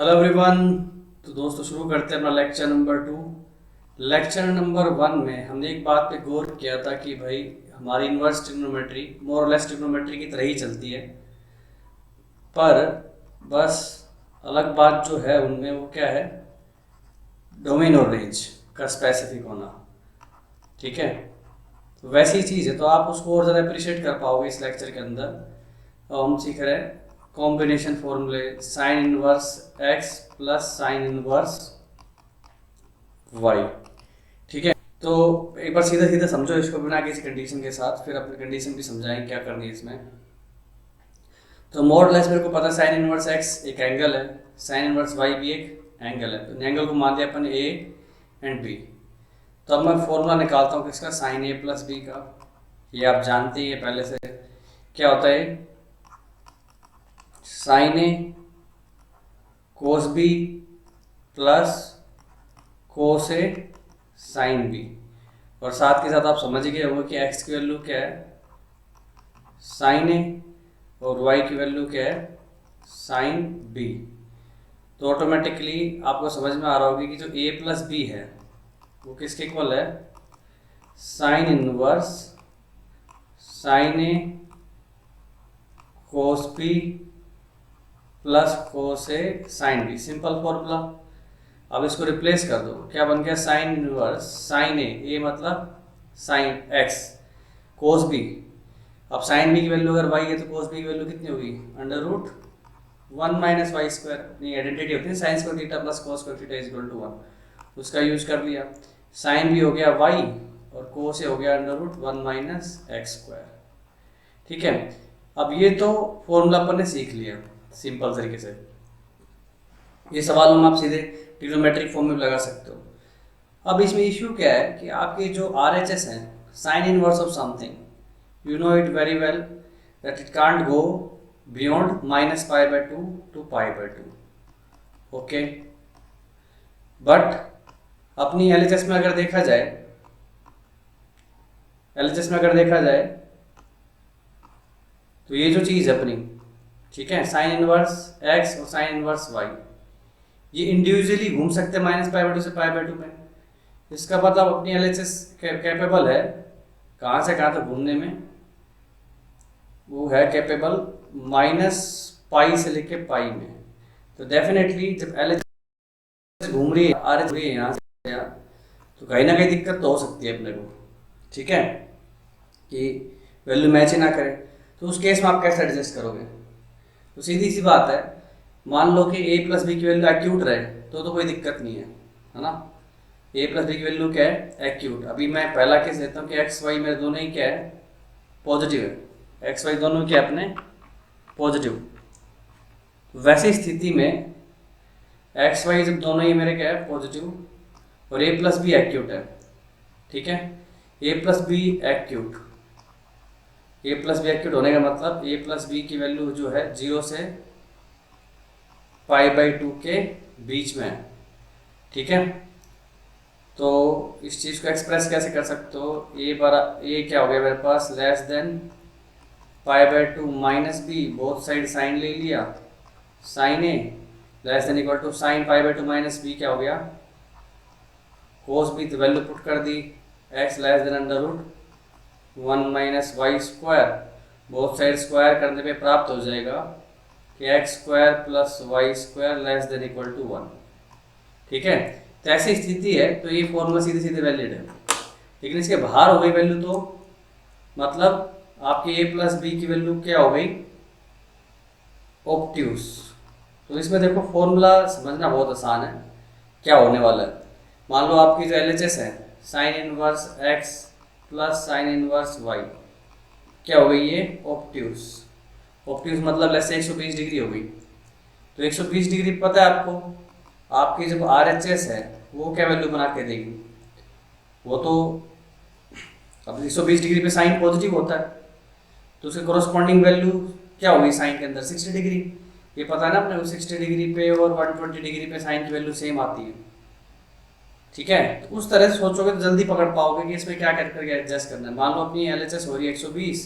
Hello everyone. तो दोस्तों शुरू करते हैं अपना लेक्चर नंबर 2। लेक्चर नंबर 1 में हमने एक बात पे गौर किया था कि भाई हमारी इन्वर्स ट्रिग्नोमेट्री मोर और लेस ट्रिग्नोमेट्री की तरह ही चलती है, पर बस अलग बात जो है उनमें वो क्या है, डोमेन और रेंज का स्पेसिफिक होना। ठीक है, तो वैसी चीज़ है तो आप उसको और ज़्यादा अप्रिशिएट कर पाओगे इस लेक्चर के अंदर। और हम सीख रहे हैं कॉम्बिनेशन फॉर्मूले sine inverse x plus sine inverse y. ठीक है, तो एक बार सीधा सीधा समझो इसको बिना किसी कंडीशन के साथ, फिर अपनी कंडीशन भी समझाएंगे क्या करनी है इसमें। तो मोर लेस मेरे को पता है साइन इनवर्स एक्स एक एंगल है, साइन इनवर्स वाई भी एक एंगल है, तो एंगल को मान लिया अपन ए एंड बी। तो अब मैं फॉर्मूला निकालता हूँ किसका, साइन ए प्लस बी का। ये आप जानते ही है पहले से, क्या होता है sign A cos B plus cos A sine B. और साथ के साथ आप समझ गए होंगे कि एक्स की वैल्यू क्या है साइन ए और वाई की वैल्यू क्या है साइन बी। तो ऑटोमेटिकली आपको समझ में आ रहा होगा कि जो ए प्लस बी है वो किसके इक्वल है, sine inverse sine A cos B plus cos A sine B. Simple formula. अब इसको रिप्लेस कर दो, क्या बन गया साइन इनवर्स साइन ए मतलब साइन एक्स कोस बी। अब साइन बी की वैल्यू अगर वाई है तो कोस बी की वैल्यू कितनी होगी, under root 1 minus Y square. अपनी आइडेंटिटी होती है sine square theta plus cos square theta is equal to 1, उसका यूज कर लिया। साइन बी हो गया वाई और कोस ए हो गया under root 1 minus x square. ठीक है, अब ये तो फॉर्मूला अपन ने सीख लिया सिंपल तरीके से। ये सवाल हम आप सीधे ट्रिग्नोमेट्रिक फॉर्म में लगा सकते हो। अब इसमें इश्यू क्या है कि आपके जो आर एच एस हैं, sine inverse of something, you know it very well that it can't go beyond minus pi by 2 to pi by 2. okay, but अपनी LHS में अगर देखा जाए, LHS में अगर देखा जाए तो ये जो चीज़ है अपनी, ठीक है, साइन इनवर्स x और साइन इनवर्स y, ये इंडिविजुअली घूम सकते हैं माइनस पाई बाई 2 से पाई बाई 2 में। इसका मतलब अपनी LHS कैपेबल है कहाँ से कहाँ तक घूमने में, वो है कैपेबल माइनस पाई से लेके पाई में। तो डेफिनेटली जब एल एच घूम रही है, आर एच रही है यहाँ से यहाँ, तो कहीं ना कहीं दिक्कत तो हो सकती है अपने को। ठीक है, कि वैल्यू मैच ही ना करे, तो उस केस में आप कैसे एडजस्ट करोगे। तो सीधी सी बात है, मान लो कि ए प्लस बी की वैल्यू एक्यूट रहे तो कोई दिक्कत नहीं है ना। ए प्लस बी की वैल्यू क्या है एक्यूट। अभी मैं पहला केस लेता हूँ कि एक्स वाई मेरे दोनों ही क्या है पॉजिटिव है, एक्स वाई दोनों क्या अपने पॉजिटिव। वैसी स्थिति में एक्स वाई जब दोनों ही मेरे क्या है पॉजिटिव और ए प्लस बी एक्यूट है, ठीक है, ए प्लस बी एक्यूट, ए प्लस बी एक्यूट होने का मतलब ए प्लस बी की वैल्यू जो है 0 से पाई बाई 2 के बीच में है। ठीक है, तो इस चीज़ को एक्सप्रेस कैसे कर सकते हो, ए क्या हो गया मेरे पास less than pi by 2 minus B, both side sine ले लिया, sine A less than equal to sine pi by 2 minus B क्या हो गया कोस बी, तो वैल्यू पुट कर दी X less than under root 1 minus Y square, both side square करने पे प्राप्त हो जाएगा कि X square plus Y square less than equal to 1। ठीक है, तो ऐसी स्थिति है तो ये फॉर्मूला सीधे सीधे वैलिड है। लेकिन इसके बाहर हो गई वैल्यू तो मतलब आपकी ए प्लस बी की वैल्यू क्या हो गई ऑब्ट्यूस। तो इसमें देखो फॉर्मूला समझना बहुत आसान है, क्या होने वाला है। मान लो आपकी जो एलएचएस है sine inverse x plus sine inverse y क्या हो गई ये ऑब्ट्यूस। ऑब्ट्यूस मतलब जैसे 120 डिग्री हो गई। तो 120 डिग्री पता है आपको, आपकी जब आर एच एस है वो क्या वैल्यू बना के देगी, वो तो अब 120 डिग्री पे साइन पॉजिटिव होता है तो उसके कोरोस्पॉन्डिंग वैल्यू क्या होगी साइन के अंदर 60 डिग्री। ये पता है ना अपने को 60 डिग्री पे और 120 डिग्री पे साइन की वैल्यू सेम आती है। ठीक है, तो उस तरह से सोचोगे तो जल्दी पकड़ पाओगे कि इसमें क्या करके एडजस्ट करना है। मान लो अपनी एलएचएस हो रही है 120,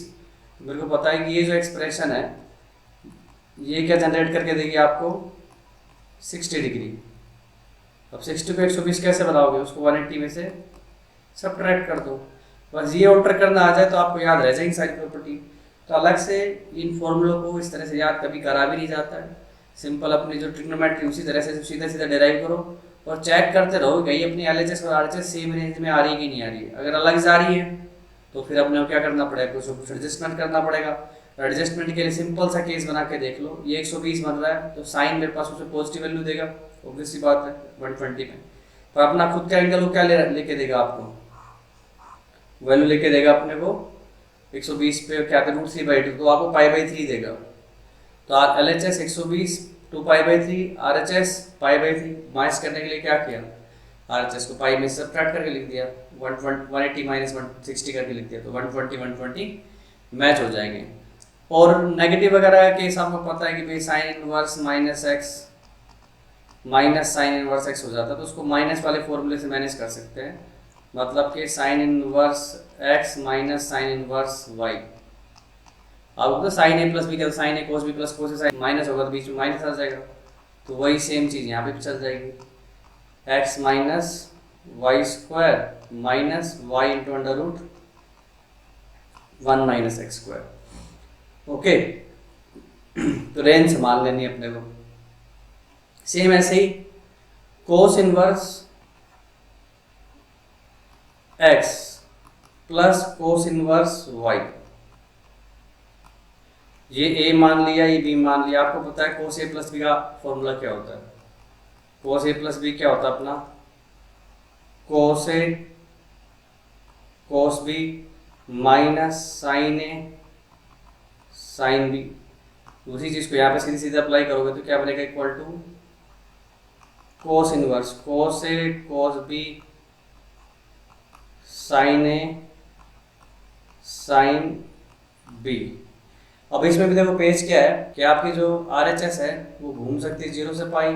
तो मेरे को पता है कि ये जो एक्सप्रेशन है ये क्या जनरेट करके देगी आपको 60 डिग्री। अब 60 को 120 कैसे बनाओगे, उसको 180 में से सब्ट्रैक्ट कर दो। बस ये ऑल्टर करना आ जाए तो आपको याद रह जाएगी सारी प्रॉपर्टी। तो अलग से इन फॉर्मूलों को इस तरह से याद कभी करा भी नहीं जाता है। सिंपल अपनी जो ट्रिग्नोमेट्री उसी तरह से सीधा सीधा डिराइव करो और चेक करते रहो कहीं अपनी LHS और RHS सेम रेंज में आ रही है कि नहीं आ रही है। अगर अलग जा रही है तो फिर अपने को क्या करना पड़ेगा, कुछ एडजस्टमेंट करना पड़ेगा। एडजस्टमेंट के लिए सिंपल सा केस बना के देख लो, ये 120 बन रहा है तो साइन मेरे पास उसे पॉजिटिव वैल्यू देगा, ऑब्वियस सी बात है 120 में। पर अपना खुद का एंगल वो क्या लेके देगा, आपको वैल्यू लेके देगा अपने को 120 पे क्या था √3/2, तो आपको π/3 देगा। तो LHS 120 2π/3, RHS π/3। माइनस करने के लिए क्या किया, RHS को पाई में सब्ट्रैक्ट करके लिख दिया, 180 माइनस 160 करके लिख दिया, तो 120 मैच हो जाएंगे। और नेगेटिव वगैरह के केस आपको पता है कि भाई sine inverse minus x minus sine inverse x हो जाता है, तो उसको माइनस वाले फॉर्मूले से मैनेज कर सकते हैं। मतलब कि sine inverse x minus sine inverse y. अब तो साइन ए प्लस बी का sine A cos B plus cos A sine minus होगा तो बीच में माइनस आ जाएगा, तो वही सेम चीज़ यहाँ पे भी चल जाएगी। X minus Y square minus Y into √1 minus x square. Okay, तो रेंज संभाल लेनी है अपने को। सेम ऐसे ही cos inverse x plus cos inverse Y, ये ए मान लिया, ये बी मान लिया। आपको पता है कोस ए प्लस बी का फॉर्मूला क्या होता है, कोस ए प्लस बी क्या होता है अपना, कोस A cos B minus sign A sine B. उसी चीज को यहाँ पे सीधे सीधे अप्लाई करोगे तो क्या बनेगा, equal to cos inverse cos A cos B sine A sine B. अब इसमें भी देखो पेज क्या है कि आपकी जो RHS है वो घूम सकती है 0 से पाई,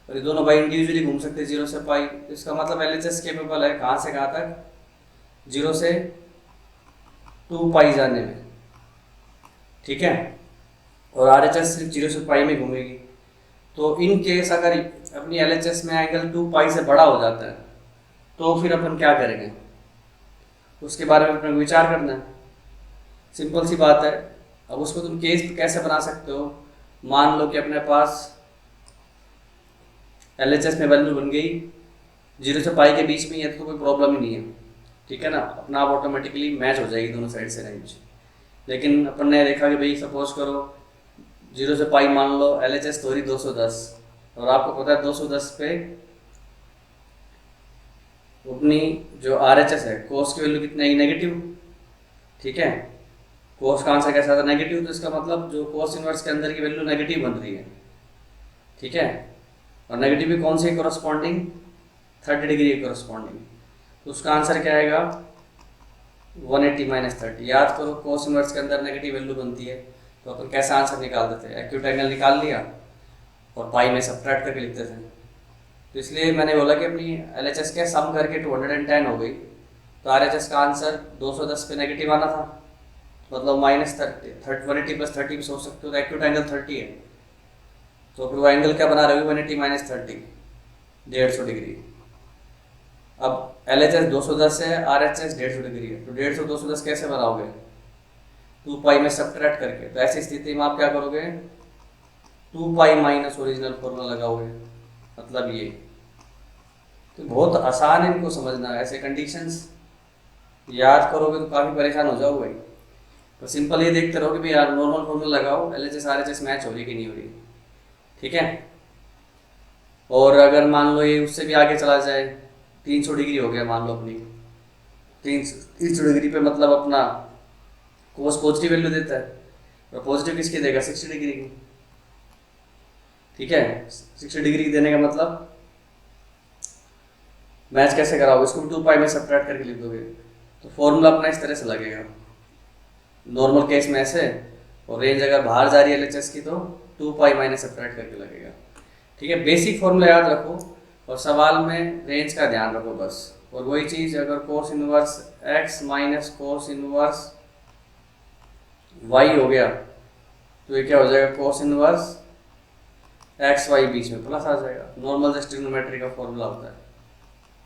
और ये दोनों बाई इंडिविजुअली घूम सकते हैं 0 से पाई। इसका मतलब LHS केपेबल है कहाँ से कहाँ तक, 0 से 2 पाई जाने में, ठीक है। और RHS सिर्फ 0 से पाई में घूमेगी। तो इन केस अगर अपनी LHS में एंगल 2 पाई से बड़ा हो जाता है तो फिर अपन क्या करेंगे, उसके बारे में अपने विचार करना है। सिंपल सी बात है। अब उसको तुम केस कैसे बना सकते हो, मान लो कि अपने पास LHS में वैल्यू बन गई 0 से पाई के बीच में है तो कोई प्रॉब्लम ही नहीं है, ठीक है ना, अपना आप ऑटोमेटिकली मैच हो जाएगी दोनों साइड से रेंज। लेकिन अपन ने देखा कि भाई सपोज करो 0 से पाई मान लो LHS तो 210, और आपको पता है 210 पे अपनी जो RHS है कोस की वैल्यू कितनी है, नेगेटिव, ठीक है। कोस का आंसर कैसा था, नेगेटिव, तो इसका मतलब जो कोस इनवर्स के अंदर की वैल्यू नेगेटिव बन रही है, ठीक है। और नेगेटिव भी कौन सी कोरस्पॉन्डिंग, 30 डिग्री के कोरस्पॉन्डिंग, तो उसका आंसर क्या आएगा 180 माइनस 30। याद करो कोस इनवर्स के अंदर नेगेटिव वैल्यू बनती है तो अपन कैसा आंसर निकाल देते हैं, एक्यूट एंगल निकाल लिया और पाई में सब्ट्रैक्ट करके लिखते थे। तो इसलिए मैंने बोला कि अपनी LHS के सम करके 210 हो गई, तो RHS का आंसर 210 पे नेगेटिव आना था, मतलब माइनस 180 प्लस 30 भी सोच सकते हो, तो एक्यूट एंगल 30 है। तो फिर वो एंगल क्या बना रहे हो 180 माइनस 30, 150 डिग्री। अब LHS 210 है, RHS 150 डिग्री है, तो 150 210 कैसे बनाओगे, 2 पाई में सब्ट्रैक्ट करके। तो ऐसी स्थिति में आप क्या करोगे, 2 पाई माइनस ओरिजिनल फॉर्मूला लगाओगे, मतलब ये। तो बहुत आसान है इनको समझना, ऐसे कंडीशंस याद करोगे तो काफ़ी परेशान हो जाओगे भाई। तो सिंपल ये देखते रहो कि भाई यार नॉर्मल फॉर्मूला लगाओ, LHS RHS मैच हो रही कि नहीं हो रही, ठीक है। और अगर मान लो ये उससे भी आगे चला जाए, 300 डिग्री हो गया मान लो अपनी, 300 डिग्री पे मतलब अपना कोस पॉजिटिव वैल्यू देता है, और पॉजिटिव किसकी देगा 60 डिग्री की, ठीक है। 60 डिग्री देने का मतलब मैच कैसे कराओगे, इसको 2 पाई में सब्ट्रैक्ट करके लिख दोगे, तो फॉर्मूला अपना इस तरह से लगेगा नॉर्मल केस में ऐसे, और रेंज अगर बाहर जा रही है LHS की तो 2 पाई माइनस सब्ट्रैक्ट करके लगेगा, ठीक है। बेसिक फॉर्मूला याद रखो और सवाल में रेंज का ध्यान रखो बस। और वही चीज़ अगर कोस inverse x minus cos inverse y हो गया तो ये क्या हो जाएगा, कोस इनवर्स एक्स वाई बीच में प्लस आ जाएगा, नॉर्मल जस्ट ट्रिग्नोमेट्री का फॉर्मूला होता है,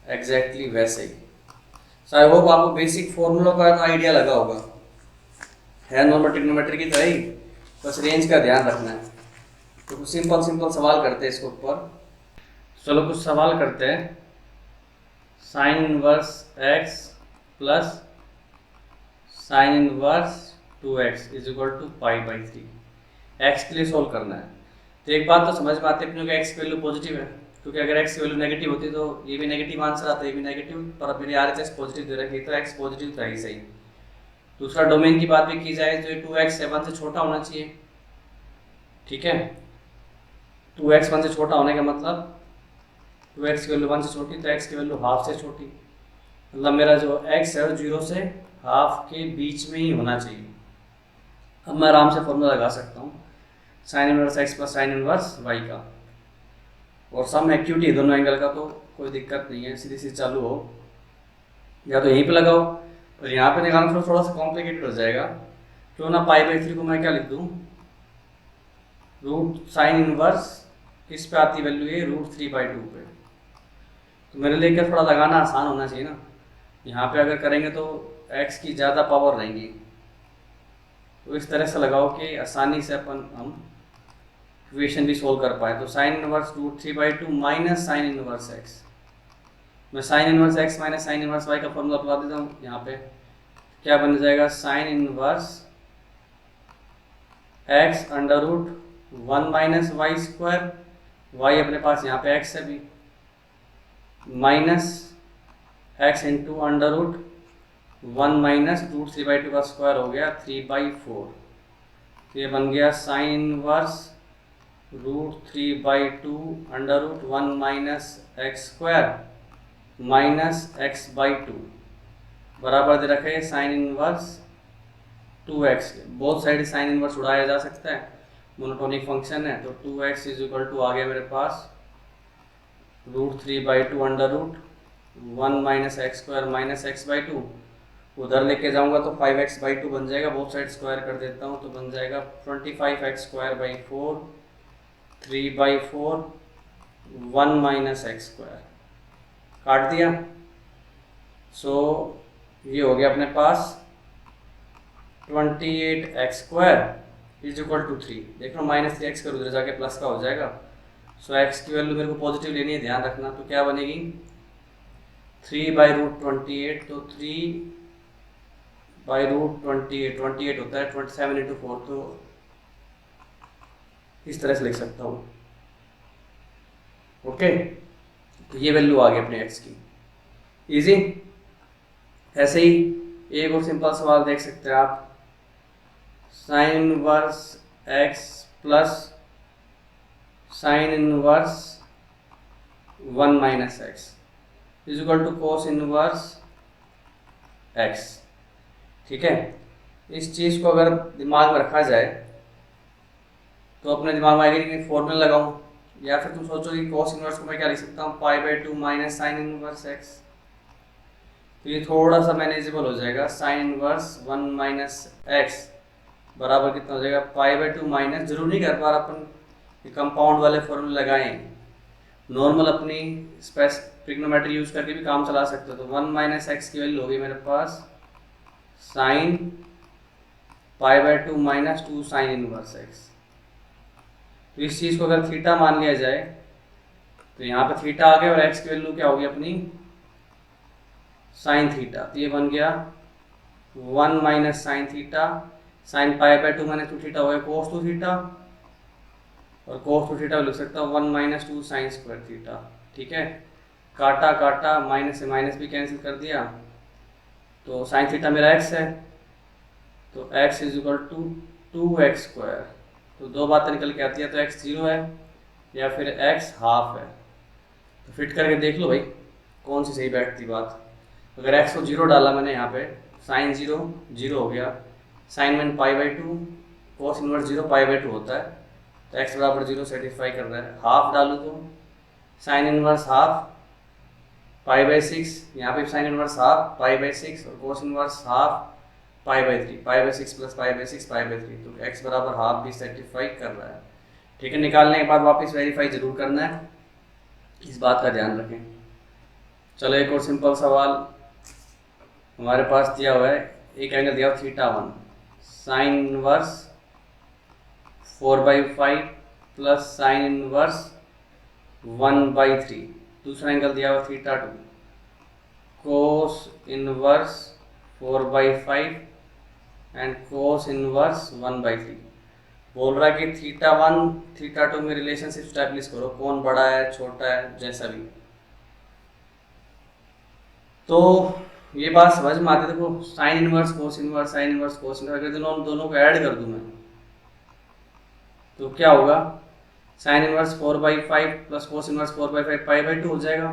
एग्जैक्टली वैसे ही। सो आई होप आपको बेसिक फॉर्मूला का आइडिया लगा होगा, है नॉर्मल ट्रिग्नोमेट्री की तरह ही, बस रेंज का ध्यान रखना है। तो कुछ सिंपल सिंपल सवाल करते हैं इसके ऊपर। चलो कुछ सवाल करते हैं। Sine inverse x plus sine inverse 2x is equal to pi by 3, x के लिए सोल्व करना है। तो एक बात तो समझ में आती है अपने को, एक्स की वैल्यू पॉजिटिव है, क्योंकि अगर एक्स की वैल्यू नेगेटिव होती तो ये भी नेगेटिव आंसर आता है, ये भी नेगेटिव, पर अब मेरी RHS पॉजिटिव दे रखी है तो एक्स पॉजिटिव था ही सही। दूसरा डोमेन की बात भी की जाए तो ये 2x 1 से छोटा होना चाहिए, ठीक है। 2x 1 से छोटा होने का मतलब 2x की वैल्यू 1 से छोटी तो x की वैल्यू हाफ से छोटी, मतलब मेरा जो x है 0 से हाफ के बीच में ही होना चाहिए। अब मैं आराम से फॉर्मूला लगा सकता हूँ sign inverse x plus sine inverse y का, और सम एक्यूट ही दोनों एंगल का, तो कोई दिक्कत नहीं है, सीधी सीधी चालू हो, या तो यहीं पे लगाओ, और यहाँ पे निकालना थोड़ा सा कॉम्प्लिकेटेड हो जाएगा। क्यों ना पाई बाई 3 को मैं क्या लिख दूँ, रूट साइन इनवर्स किस पे आती वैल्यू है, √3/2 पे। तो मेरे लिए क्या थोड़ा लगाना आसान होना चाहिए ना, यहाँ पे अगर करेंगे तो x की ज़्यादा पावर रहेंगी, तो इस तरह से लगाओ कि आसानी से हम इक्वेशन भी सोल्व कर पाए। तो sine inverse √3/2 minus sine inverse x, मैं sine inverse x minus sine inverse y का फॉर्मूला बता देता हूँ। यहाँ पे क्या बन जाएगा, sine inverse x under root 1 minus Y square, y अपने पास यहाँ पे x है भी, minus x into under root 1 minus √3/2 का स्क्वायर हो गया 3/4, तो ये बन गया sine inverse √3/2 under root 1 minus x square minus x/2 बराबर दे रखे साइन इनवर्स 2x। बहुत साइड साइन इनवर्स उड़ाया जा सकता है, मोनोटोनिक फंक्शन है, तो 2x इज इक्वल टू आ गया मेरे पास √3/2 under root 1 minus x square minus x/2, उधर लेके जाऊंगा तो 5x/2 बन जाएगा, बहुत साइड स्क्वायर कर देता हूँ तो बन जाएगा 25x²/4 3/4 1 माइनस x स्क्वायर, काट दिया। सो ये हो गया अपने पास 28x² इज इक्वल टू 3, देख लो -3x कर उधर जाके प्लस का हो जाएगा। सो x की वैल्यू मेरे को पॉजिटिव लेनी है, ध्यान रखना, तो क्या बनेगी 3/√28, तो 3/√28, 28 होता है 27 × 4, तो इस तरह से लिख सकता हूँ, ओके। तो ये वैल्यू आ गई अपने x की, इजी। ऐसे ही एक और सिंपल सवाल देख सकते हैं आप, sine inverse x plus sine inverse 1 minus x is equal to cos inverse x, ठीक है। इस चीज़ को अगर दिमाग में रखा जाए तो अपने दिमाग में आएगा कि फॉर्मूला लगाऊं, या फिर तुम सोचो कि कोस इनवर्स को मैं क्या लिख सकता हूँ, π/2 माइनस साइन इनवर्स x, तो ये थोड़ा सा मैनेजेबल हो जाएगा। साइन इनवर्स 1 माइनस x बराबर कितना हो जाएगा, π/2 माइनस, जरूर नहीं कर पा रहा अपन कंपाउंड वाले फॉर्मूले लगाएं, नॉर्मल अपनी ट्रिग्नोमेट्री यूज करके भी काम चला सकते हो। तो 1 माइनस x की वैल्यू होगी मेरे पास sine π/2 minus 2 sine inverse x। तो इस चीज़ को अगर थीटा मान लिया जाए तो यहाँ पे थीटा आ गया, और x की वैल्यू क्या होगी अपनी साइन थीटा, तो ये बन गया 1 minus sine theta, sine π/2 minus 2 theta हो गया कोस 2 थीटा, और कोस 2 थीटा लिख सकता हूँ 1 माइनस 2 साइन स्क्वायर थीटा, ठीक है। काटा काटा, माइनस से माइनस भी कैंसिल कर दिया, तो साइन थीटा मेरा x है, तो x is equal to 2x², तो दो बातें निकल के आती है, तो x 0 है या फिर x हाफ है। तो फिट करके देख लो भाई कौन सी सही बैठती बात। अगर x को 0 डाला मैंने यहाँ पे, साइन 0 0 हो गया, साइन में π/2, कोस इनवर्स 0 π/2 होता है, तो x बराबर 0 सेटिस्फाई कर रहा है। हाफ डालूँ तो साइन इनवर्स हाफ π/6, यहाँ पे साइन इनवर्स हाफ π/6, और कोस इनवर्स हाफ π/3, π/6 प्लस π/6 π/3, तो x बराबर हाफ भी सेटिस्फाई कर रहा है। ठीक है, निकालने के बाद वापस वेरीफाई जरूर करना है, इस बात का ध्यान रखें। चलो एक और सिंपल सवाल हमारे पास दिया हुआ है, एक एंगल दिया हुआ θ1 sine inverse 4/5 plus sine inverse 1/3। दूसरा एंगल दिया हुआ θ2 cos inverse 4/5 and cos inverse 1/3। बोल रहा है कि θ1 θ2 में रिलेशनशिप स्टैब्लिश करो, कौन बड़ा है छोटा है जैसा भी। तो ये बात समझ में आती है। देखो sine inverse cos inverse sine inverse cos inverse, अगर दोनों को ऐड कर दूं मैं तो क्या होगा, sine inverse 4/5 plus cos inverse 4/5 π/2 हो जाएगा।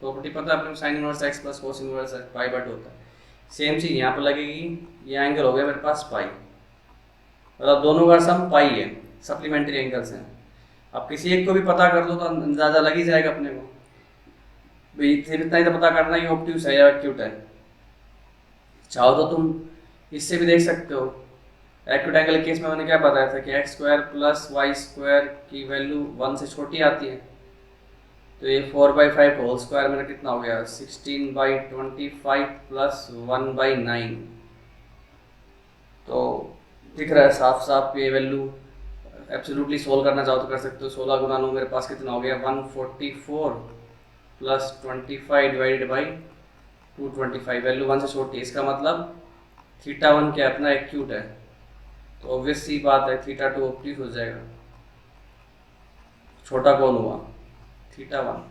प्रॉपर्टी पता है अपने, sine inverse x plus cos inverse π/2 होता है। सेम चीज़ यहाँ पर लगेगी, ये एंगल हो गया मेरे पास पाई, मतलब दोनों का सम पाई है, सप्लीमेंट्री एंगल्स हैं। अब किसी एक को भी पता कर दो तो अंदाजा लग ही जाएगा अपने को, भाई इतना ही तो पता करना है कि ऑब्ट्यूस है या एक्यूट है। चाहो तो तुम इससे भी देख सकते हो, एक्यूट एंगल के केस में मैंने क्या बताया था कि x² प्लस y² की वैल्यू 1 से छोटी आती है, तो ये 4/5 होल स्क्वायर मेरा कितना हो गया 16/25 प्लस 1/9। तो दिख रहा है साफ साफ ये वैल्यू एब्सोल्युटली सोल्व करना चाहो तो कर सकते हो। 16 गुना 9 मेरे पास कितना हो गया 144 प्लस 25 डिवाइडेड बाई 225, वैल्यू 1 से छोटी है, इसका मतलब θ1 क्या अपना एक्यूट है, तो ऑब्वियस सी बात है θ2 ऑब्ट्यूस हो जाएगा। छोटा कौन हुआ θ1।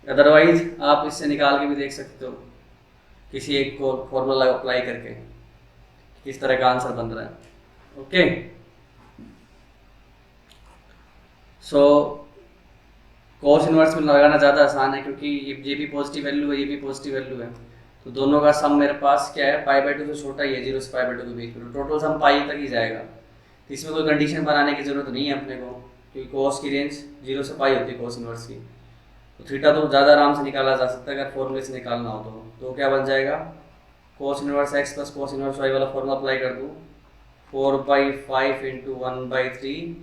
अदरवाइज आप इससे निकाल के भी देख सकते हो किसी एक को फॉर्मूला अप्लाई करके, किस तरह का आंसर बन रहा है। ओके, सो कोस इनवर्स में लगाना ज़्यादा आसान है क्योंकि ये भी पॉजिटिव वैल्यू है, ये भी पॉजिटिव वैल्यू है, तो दोनों का सम मेरे पास क्या है π/2 से छोटा ही है, 0 से π/2 के बीच में, तो टोटल सम पाई तक ही जाएगा। तो इसमें कोई कंडीशन बनाने की जरूरत नहीं है अपने को, क्योंकि कोस की रेंज 0 से पाई होती है कोस इनवर्स की। तो थीटा तो ज़्यादा आराम से निकाला जा सकता है अगर फॉर्मूले से निकालना हो तो क्या बन जाएगा, कोस inverse x plus cos inverse y वाला फॉर्मूला अप्लाई कर दूँ, 4/5 into 1/3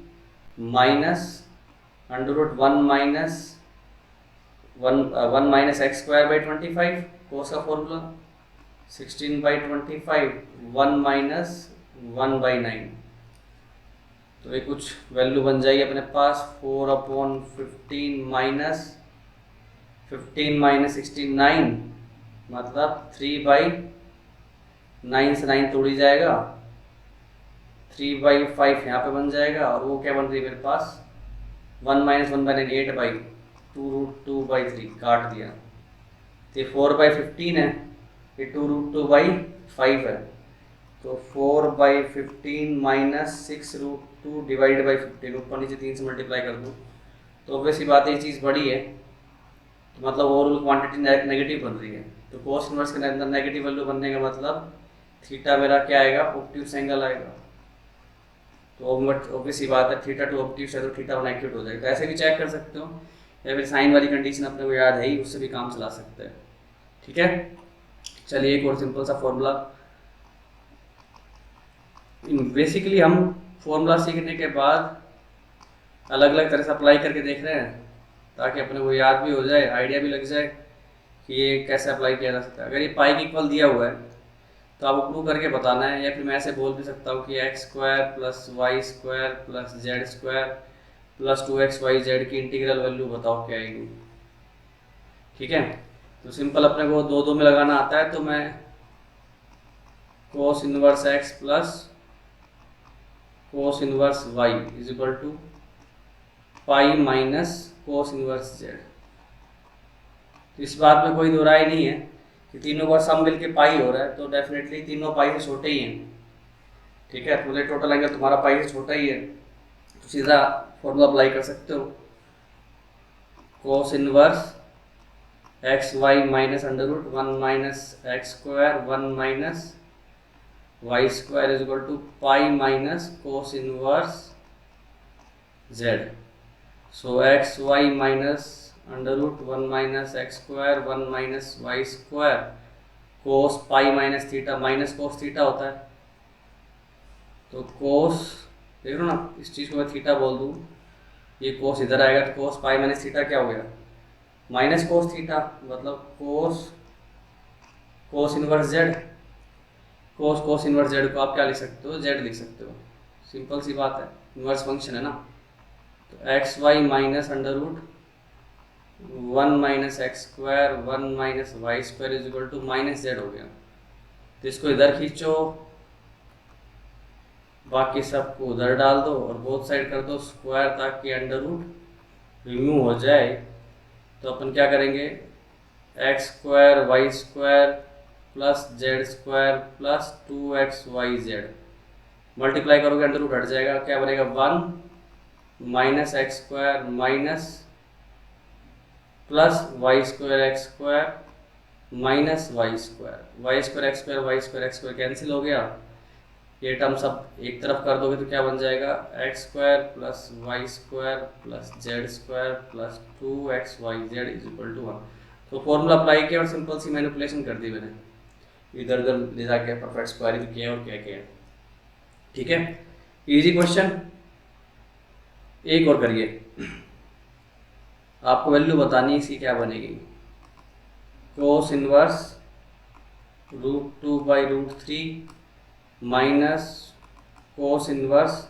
minus √1 minus 1 minus x²/25 कोस का फॉर्मूला 16/25 1 माइनस 1/9। तो ये कुछ वैल्यू बन जाएगी अपने पास 4/15 माइनस 15 माइनस 69, मतलब 3/9 से 9 तोड़ ही जाएगा, 3/5 यहाँ पे बन जाएगा, और वो क्या बन रही है मेरे पास 1 माइनस 1/9 8/2√2/3 काट दिया। तो ये 4/15 है, ये 2√2/5 है, तो 4/15 माइनस 6√2 डिवाइड बाई 15, ऊपर नीचे 3 से मल्टीप्लाई कर दूँ तो ऑब्वियसली बात ये चीज़ बड़ी है, तो मतलब ओवरऑल क्वांटिटी नेगेटिव बन रही है। तो कोस इनवर्स के अंदर नेगेटिव वैल्यू बनने का मतलब थीटा मेरा क्या आएगा ऑब्ट्यूस एंगल आएगा। तो ऑब्वियस ही बात है θ2 ऑब्ट्यूस है तो θ1 एक्यूट हो जाएगा। तो ऐसे भी चेक कर सकते हो, या फिर साइन वाली कंडीशन अपने को याद है ही, उससे भी काम चला सकते हैं। ठीक है, चलिए एक और सिंपल सा फॉर्मूला। बेसिकली हम फॉर्मूला सीखने के बाद अलग अलग तरह से अप्लाई करके देख रहे हैं ताकि अपने को याद भी हो जाए, आइडिया भी लग जाए कि ये कैसे अप्लाई किया जा सकता है। अगर ये पाई के इक्वल दिया हुआ है तो आपको प्रूव करके बताना है, या फिर मैं ऐसे बोल भी सकता हूँ कि x² plus y² plus z² plus 2xyz की इंटीग्रल वैल्यू बताओ क्या आएगी। ठीक है, तो सिंपल अपने को दो दो में लगाना आता है, तो मैं cos inverse x plus cos inverse y is equal to pi minus cos inverse z। तो इस बात में कोई दो राय नहीं है कि तीनों का सम मिलके पाई हो रहा है, तो डेफिनेटली तीनों पाई से छोटे ही हैं। ठीक है, तो टोटल एंगल तुम्हारा पाई से छोटा ही है, तो सीधा फॉर्मूला अप्लाई कर सकते हो, cos inverse x y minus √1 minus x² 1 minus y² is equal to pi minus cos inverse z। So x y minus √1 minus x² 1 minus y² cos pi minus theta, minus cos theta होता है, तो कोस देख रहे हो ना, इस चीज़ को मैं थीटा बोल दूँ, ये कोस इधर आएगा तो कोस पाई माइनस थीटा क्या हो गया, माइनस कोस थीटा, मतलब cos inverse Z. Cos inverse Z को आप क्या लिख सकते हो, जेड लिख सकते हो, सिंपल सी बात है, इनवर्स फंक्शन है ना। तो x y minus under root 1 minus x square 1 minus Y square is equal to minus z हो गया। तो इसको इधर खींचो, बाकी सबको उधर डाल दो और बोथ साइड कर दो स्क्वायर, ताकि अंडर रूट रिमूव हो जाए। तो अपन क्या करेंगे, x square y square plus z square plus 2xyz multiply करोगे अंडर रूट हट जाएगा, क्या बनेगा 1 minus x square minus plus Y square x square minus Y square x square y square x square cancel हो गया। ये term सब एक तरफ कर दोगे तो क्या बन जाएगा, x square plus Y square plus z square plus 2xyz is equal to 1। तो फॉर्मूला अप्लाई किया और सिंपल सी मैनिपुलेशन कर दी मैंने, इधर उधर ले जाके परफेक्ट स्क्वायरिंग किया और क्या किया। ठीक है, इजी क्वेश्चन। एक और करिए, आपको वैल्यू बतानी है इसकी क्या बनेगी, cos inverse √2/√3 minus cos inverse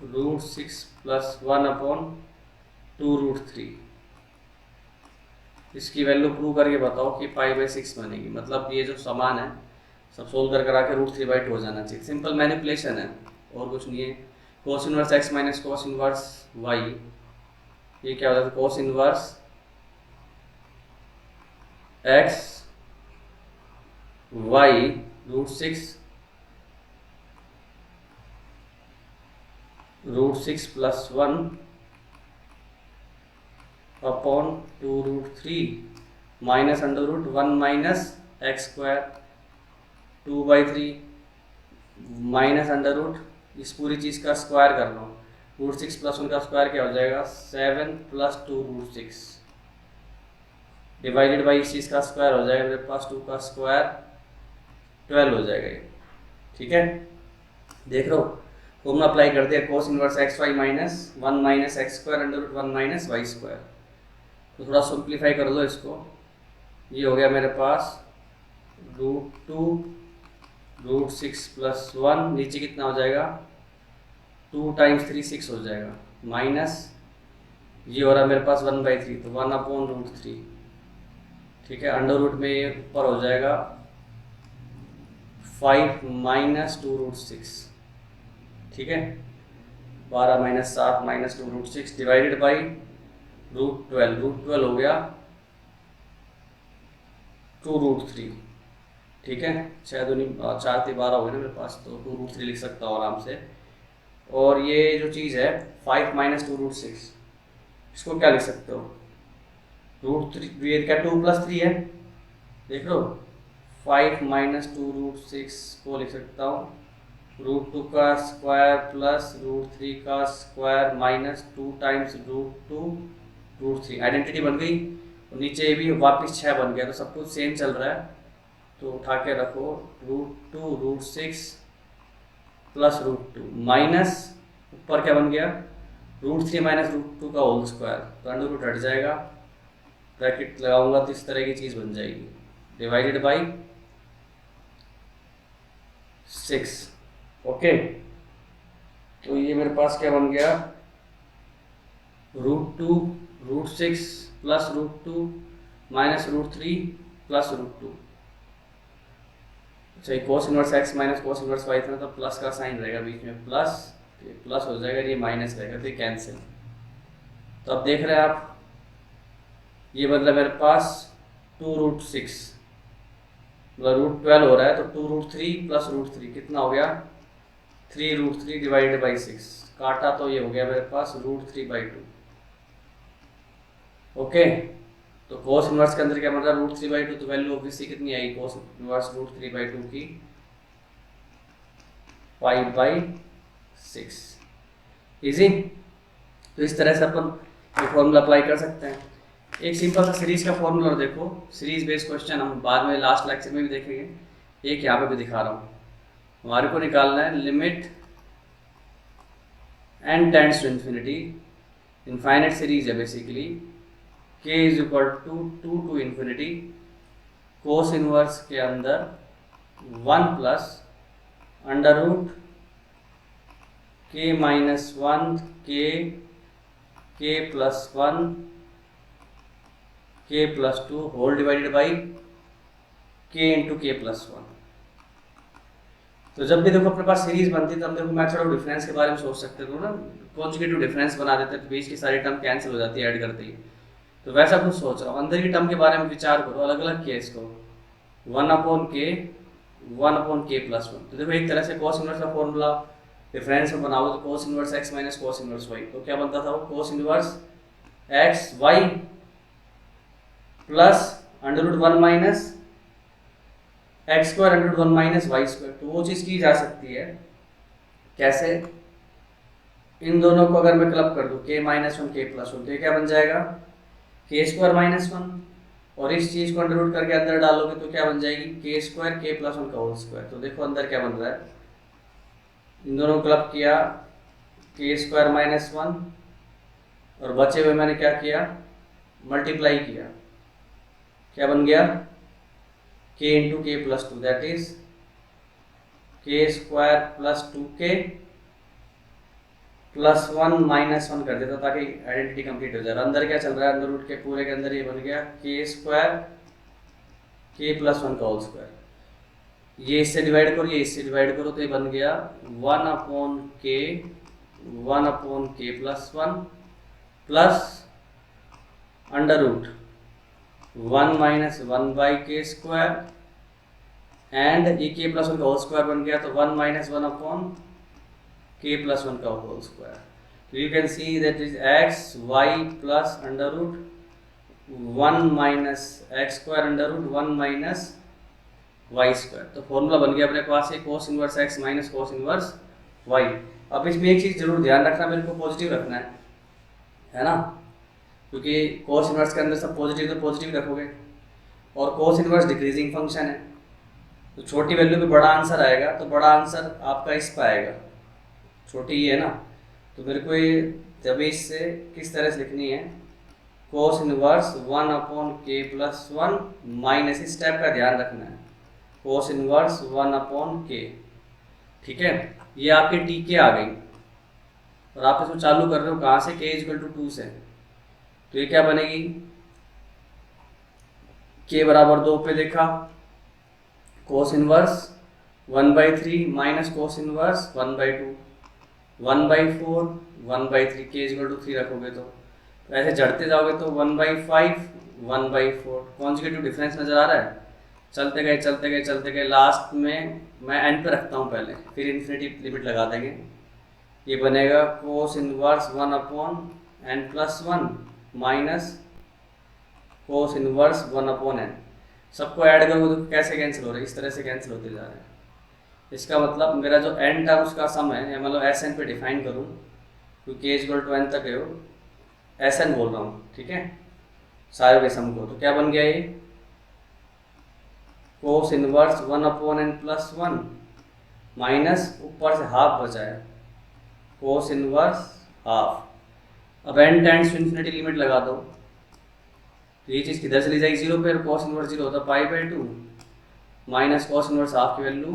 √6 + 1/2√3। इसकी वैल्यू प्रूव करके बताओ कि π/6 बनेगी। मतलब ये जो समान है सब सोल्व कर करा के √3/2 हो जाना चाहिए। सिंपल मैनिपुलेशन है और कुछ नहीं है। Cos inverse x minus cos inverse y, ये क्या होता है, cos inverse x y √6 + 1/2√3 minus under root 1 minus x square 2/3 minus under root, इस पूरी चीज़ का स्क्वायर कर लो, √6 + 1 का स्क्वायर क्या हो जाएगा 7 + 2√6 डिवाइडेड बाई इस चीज़ का स्क्वायर हो जाएगा मेरे पास 2 का स्क्वायर 12 हो जाएगा ये। ठीक है, देख रहे हो, फॉर्मूला अप्लाई कर दिया, cos inverse x y minus 1 minus x square under root 1 minus Y square. तो थोड़ा सिंप्लीफाई कर लो इसको, ये हो गया मेरे पास √2 √6 + 1, नीचे कितना हो जाएगा 2 × 3 6 हो जाएगा, माइनस ये हो रहा है मेरे पास 1/3 तो 1/√3। ठीक है, अंडर रूट में ये ऊपर हो जाएगा 5 माइनस 2√6। ठीक है, 12 माइनस 7 माइनस 2√6 डिवाइडेड बाई √12 हो गया 2√3। ठीक है, 6 दूनी 4 × 12 हो गया ना मेरे पास, तो 2√3 लिख सकता हूँ आराम से। और ये जो चीज़ है 5 माइनस 2√6, इसको क्या लिख सकते हो, √3, ये क्या 2 + 3 है, देख लो 5 माइनस 2√6 को लिख सकता हूँ √2 का स्क्वायर प्लस √3 का स्क्वायर माइनस 2 × √2√3। आइडेंटिटी बन गई, और नीचे ये भी वापस 6 बन गया, तो सब कुछ सेम चल रहा है। तो उठा के रखो √2 √6 प्लस √2 माइनस ऊपर क्या बन गया √3 माइनस √2 का होल स्क्वायर, तो अंडर रूट हट जाएगा, ब्रैकेट लगाऊंगा तो इस तरह की चीज़ बन जाएगी, डिवाइडेड बाई 6। ओके, तो ये मेरे पास क्या बन गया √2 √6 प्लस √2 माइनस √3 प्लस √2। अच्छा, कोस inverse x minus cos inverse y था तो प्लस का साइन रहेगा बीच में, प्लस, तो ये प्लस हो जाएगा, ये माइनस रहेगा, तो ये कैंसिल। तो अब देख रहे हैं आप, ये मतलब मेरे पास 2√6 मतलब √12 हो रहा है, तो 2√3 प्लस √3 कितना हो गया 3√3 डिवाइडेड बाई 6, काटा तो ये हो गया मेरे पास √3/2। ओके, तो कोस इनवर्स के अंदर क्या बन रहा है √3/2, तो वैल्यू ऑब्वियसली कितनी आएगी कोस इनवर्स √3/2 की 5/6। इजी। तो इस तरह से अपन ये फॉर्मूला अप्लाई कर सकते हैं। एक सिंपल सा सीरीज का फॉर्मूला देखो, सीरीज बेस्ड क्वेश्चन हम बाद में लास्ट लेक्चर में भी देखेंगे, एक यहाँ पे भी दिखा रहा हूँ। हमारे को निकालना है limit n tends to infinity, infinite series है basically, k is equal to 2 to infinity cos inverse के अंदर 1 plus under root k minus 1 k plus 1 k plus 2 whole divided by k into k plus 1। तो जब भी देखो अपने पास series बनती है तो हम देखो मेथड ऑफ डिफरेंस के बारे में सोच सकते हो ना, कॉन्जुगेटिव डिफरेंस बना देते हैं तो बीच की सारी टर्म कैंसिल हो जाती है ऐड करते ही। तो वैसा कुछ सोच रहा हूँ, अंदर की टर्म के बारे में विचार करो, अलग अलग किया इसको 1/k प्लस 1। तो देखो एक तरह से cos इनवर्स का फॉर्मूला डिफरेंस में बनाओ तो cos inverse x minus cos inverse y, तो क्या बनता था वो cos inverse x y plus under root 1 minus x square under root 1 minus Y square. तो वो चीज़ की जा सकती है कैसे, इन दोनों को अगर मैं क्लब कर दूं k माइनस 1 k प्लस 1 तो ये क्या बन जाएगा k स्क्वायर माइनस 1, और इस चीज़ को अंडर रूट करके अंदर डालोगे तो क्या बन जाएगी k स्क्वायर k प्लस 1 का होल स्क्वायर। तो देखो अंदर क्या बन रहा है, इन दोनों को क्लब किया k स्क्वायर माइनस 1 और बचे हुए मैंने क्या किया मल्टीप्लाई किया, क्या बन गया k into k plus 2 that is k square plus 2k plus 1 minus 1 कर देता ताकि आइडेंटिटी कंप्लीट हो जाए। अंदर क्या चल रहा है, अंदर रूट के पूरे के अंदर ये बन गया k स्क्वायर k प्लस 1 का होल स्क्वायर। ये इससे डिवाइड करो, ये इससे डिवाइड करो तो ये बन गया 1/k plus 1 plus under root 1 minus 1 by k square and ये k प्लस 1 का होल स्क्वायर बन गया तो 1 माइनस 1/k प्लस 1 का होल स्क्वायर। तो you can see that is x y plus under root 1 minus x square under root 1 minus Y square. तो formula बन गया अपने पास cos inverse x minus cos inverse y। अब इसमें एक चीज़ जरूर ध्यान रखना, मेरे को पॉजिटिव रखना है ना, क्योंकि cos इनवर्स के अंदर सब पॉजिटिव तो पॉजिटिव रखोगे, और cos इनवर्स डिक्रीजिंग फंक्शन है तो छोटी वैल्यू पे बड़ा आंसर आएगा, तो बड़ा आंसर आपका इस पर आएगा, छोटी ही है ना। तो मेरे को ये जब इससे किस तरह से लिखनी है cos inverse 1/k plus 1 minus, इस स्टेप का ध्यान रखना है cos इनवर्स 1/k, ठीक है। ये आपकी टीके आ गई और आप इसको चालू कर रहे हो कहाँ से, k इक्वल टू 2 से। तो ये क्या बनेगी k बराबर 2 पे देखा cos inverse 1/3 minus cos inverse 1/2 1/4 1/3 k equal to 3 रखोगे तो ऐसे जड़ते जाओगे तो 1/5 1/4 कॉन्जुगेटिव डिफरेंस नजर आ रहा है। चलते गए चलते गए चलते गए, लास्ट में मैं n पे रखता हूँ पहले, फिर इन्फिनिटी लिमिट लगा देंगे। ये बनेगा cos inverse 1/n plus 1 minus cos inverse 1/n। सबको ऐड करोगे तो कैसे कैंसिल हो रहा है, इस तरह से कैंसिल होते जा रहे हैं। इसका मतलब मेरा जो n टर्म्स का सम है, मतलब Sn पे डिफाइन करूँ क्योंकि k इक्वल टू n तक है वो, Sn बोल रहा हूँ, ठीक है, सारे के सम को। तो क्या बन गया ये cos inverse 1/n plus 1 minus ऊपर से हाफ बचा है cos इनवर्स हाफ। अब n tends to infinity limit लगा दो तो ये चीज़ किधर चली जाएगी 0 पे, cos इनवर्स 0 होता π/2 माइनस cos इनवर्स हाफ की वैल्यू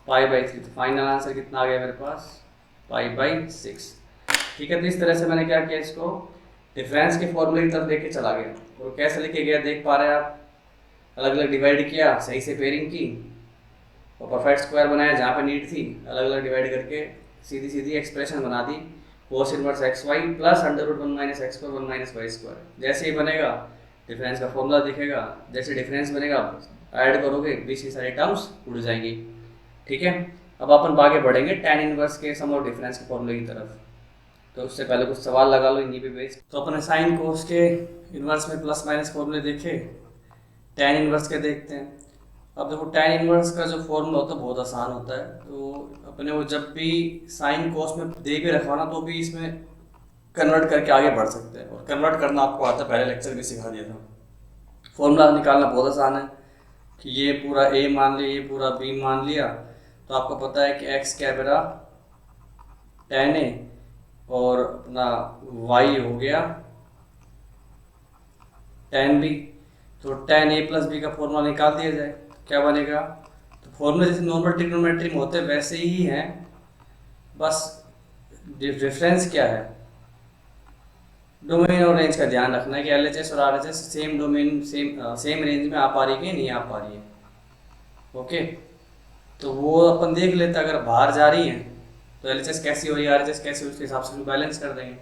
π/3। तो फाइनल आंसर कितना आ गया मेरे पास π/6, ठीक है। तो इस तरह से मैंने क्या किया, इसको डिफरेंस के फॉर्मूले की तरफ देख के चला गया, और कैसे लिखे गया देख पा रहे हैं आप, अलग अलग डिवाइड किया, सही से पेयरिंग की और परफेक्ट स्क्वायर बनाया जहाँ पे नीड थी, अलग अलग डिवाइड करके सीधी सीधी एक्सप्रेशन बना दी cos inverse x y plus under root 1 minus x square 1 minus Y square. जैसे ही बनेगा डिफरेंस का फॉर्मूला दिखेगा, जैसे डिफरेंस बनेगा ऐड करोगे बीच की सारी टर्म्स उड़ जाएंगी, ठीक है। अब अपन आगे बढ़ेंगे tan इनवर्स के सम और डिफरेंस के फॉर्मूले की तरफ। तो उससे पहले कुछ सवाल लगा लो इन्हीं पे बेस्ड। तो अपने साइन कोस के इनवर्स में प्लस माइनस फॉर्मूले देखे, tan इनवर्स के देखते हैं। अब देखो tan इनवर्स का जो फॉर्मूला होता है बहुत आसान होता है, तो अपने वो जब भी साइन कोस में दे भी रखा ना तो भी इसमें कन्वर्ट करके आगे बढ़ सकते हैं, और कन्वर्ट करना आपको आता है, पहले लेक्चर भी सिखा दिया था। फॉर्मूला निकालना बहुत आसान है कि ये पूरा a मान लिया, ये पूरा b मान लिया, तो आपको पता है कि x क्या मेरा tan a और अपना y हो गया tan b। तो tan a प्लस बी का फॉर्मूला निकाल दिया जाए, क्या बनेगा? तो फॉर्मूला जैसे नॉर्मल ट्रिग्नोमेट्री में होते हैं वैसे ही हैं, बस डिफरेंस क्या है? डोमेन और रेंज का ध्यान रखना है कि एलएचएस और RHS same domain same range में आ पा रही है कि नहीं आ पा रही है। ओके, तो वो अपन देख लेते हैं। अगर बाहर जा रही है तो एलएचएस कैसी हो रही है, आरएचएस कैसी हो रही है, उसके हिसाब से बैलेंस कर देंगे।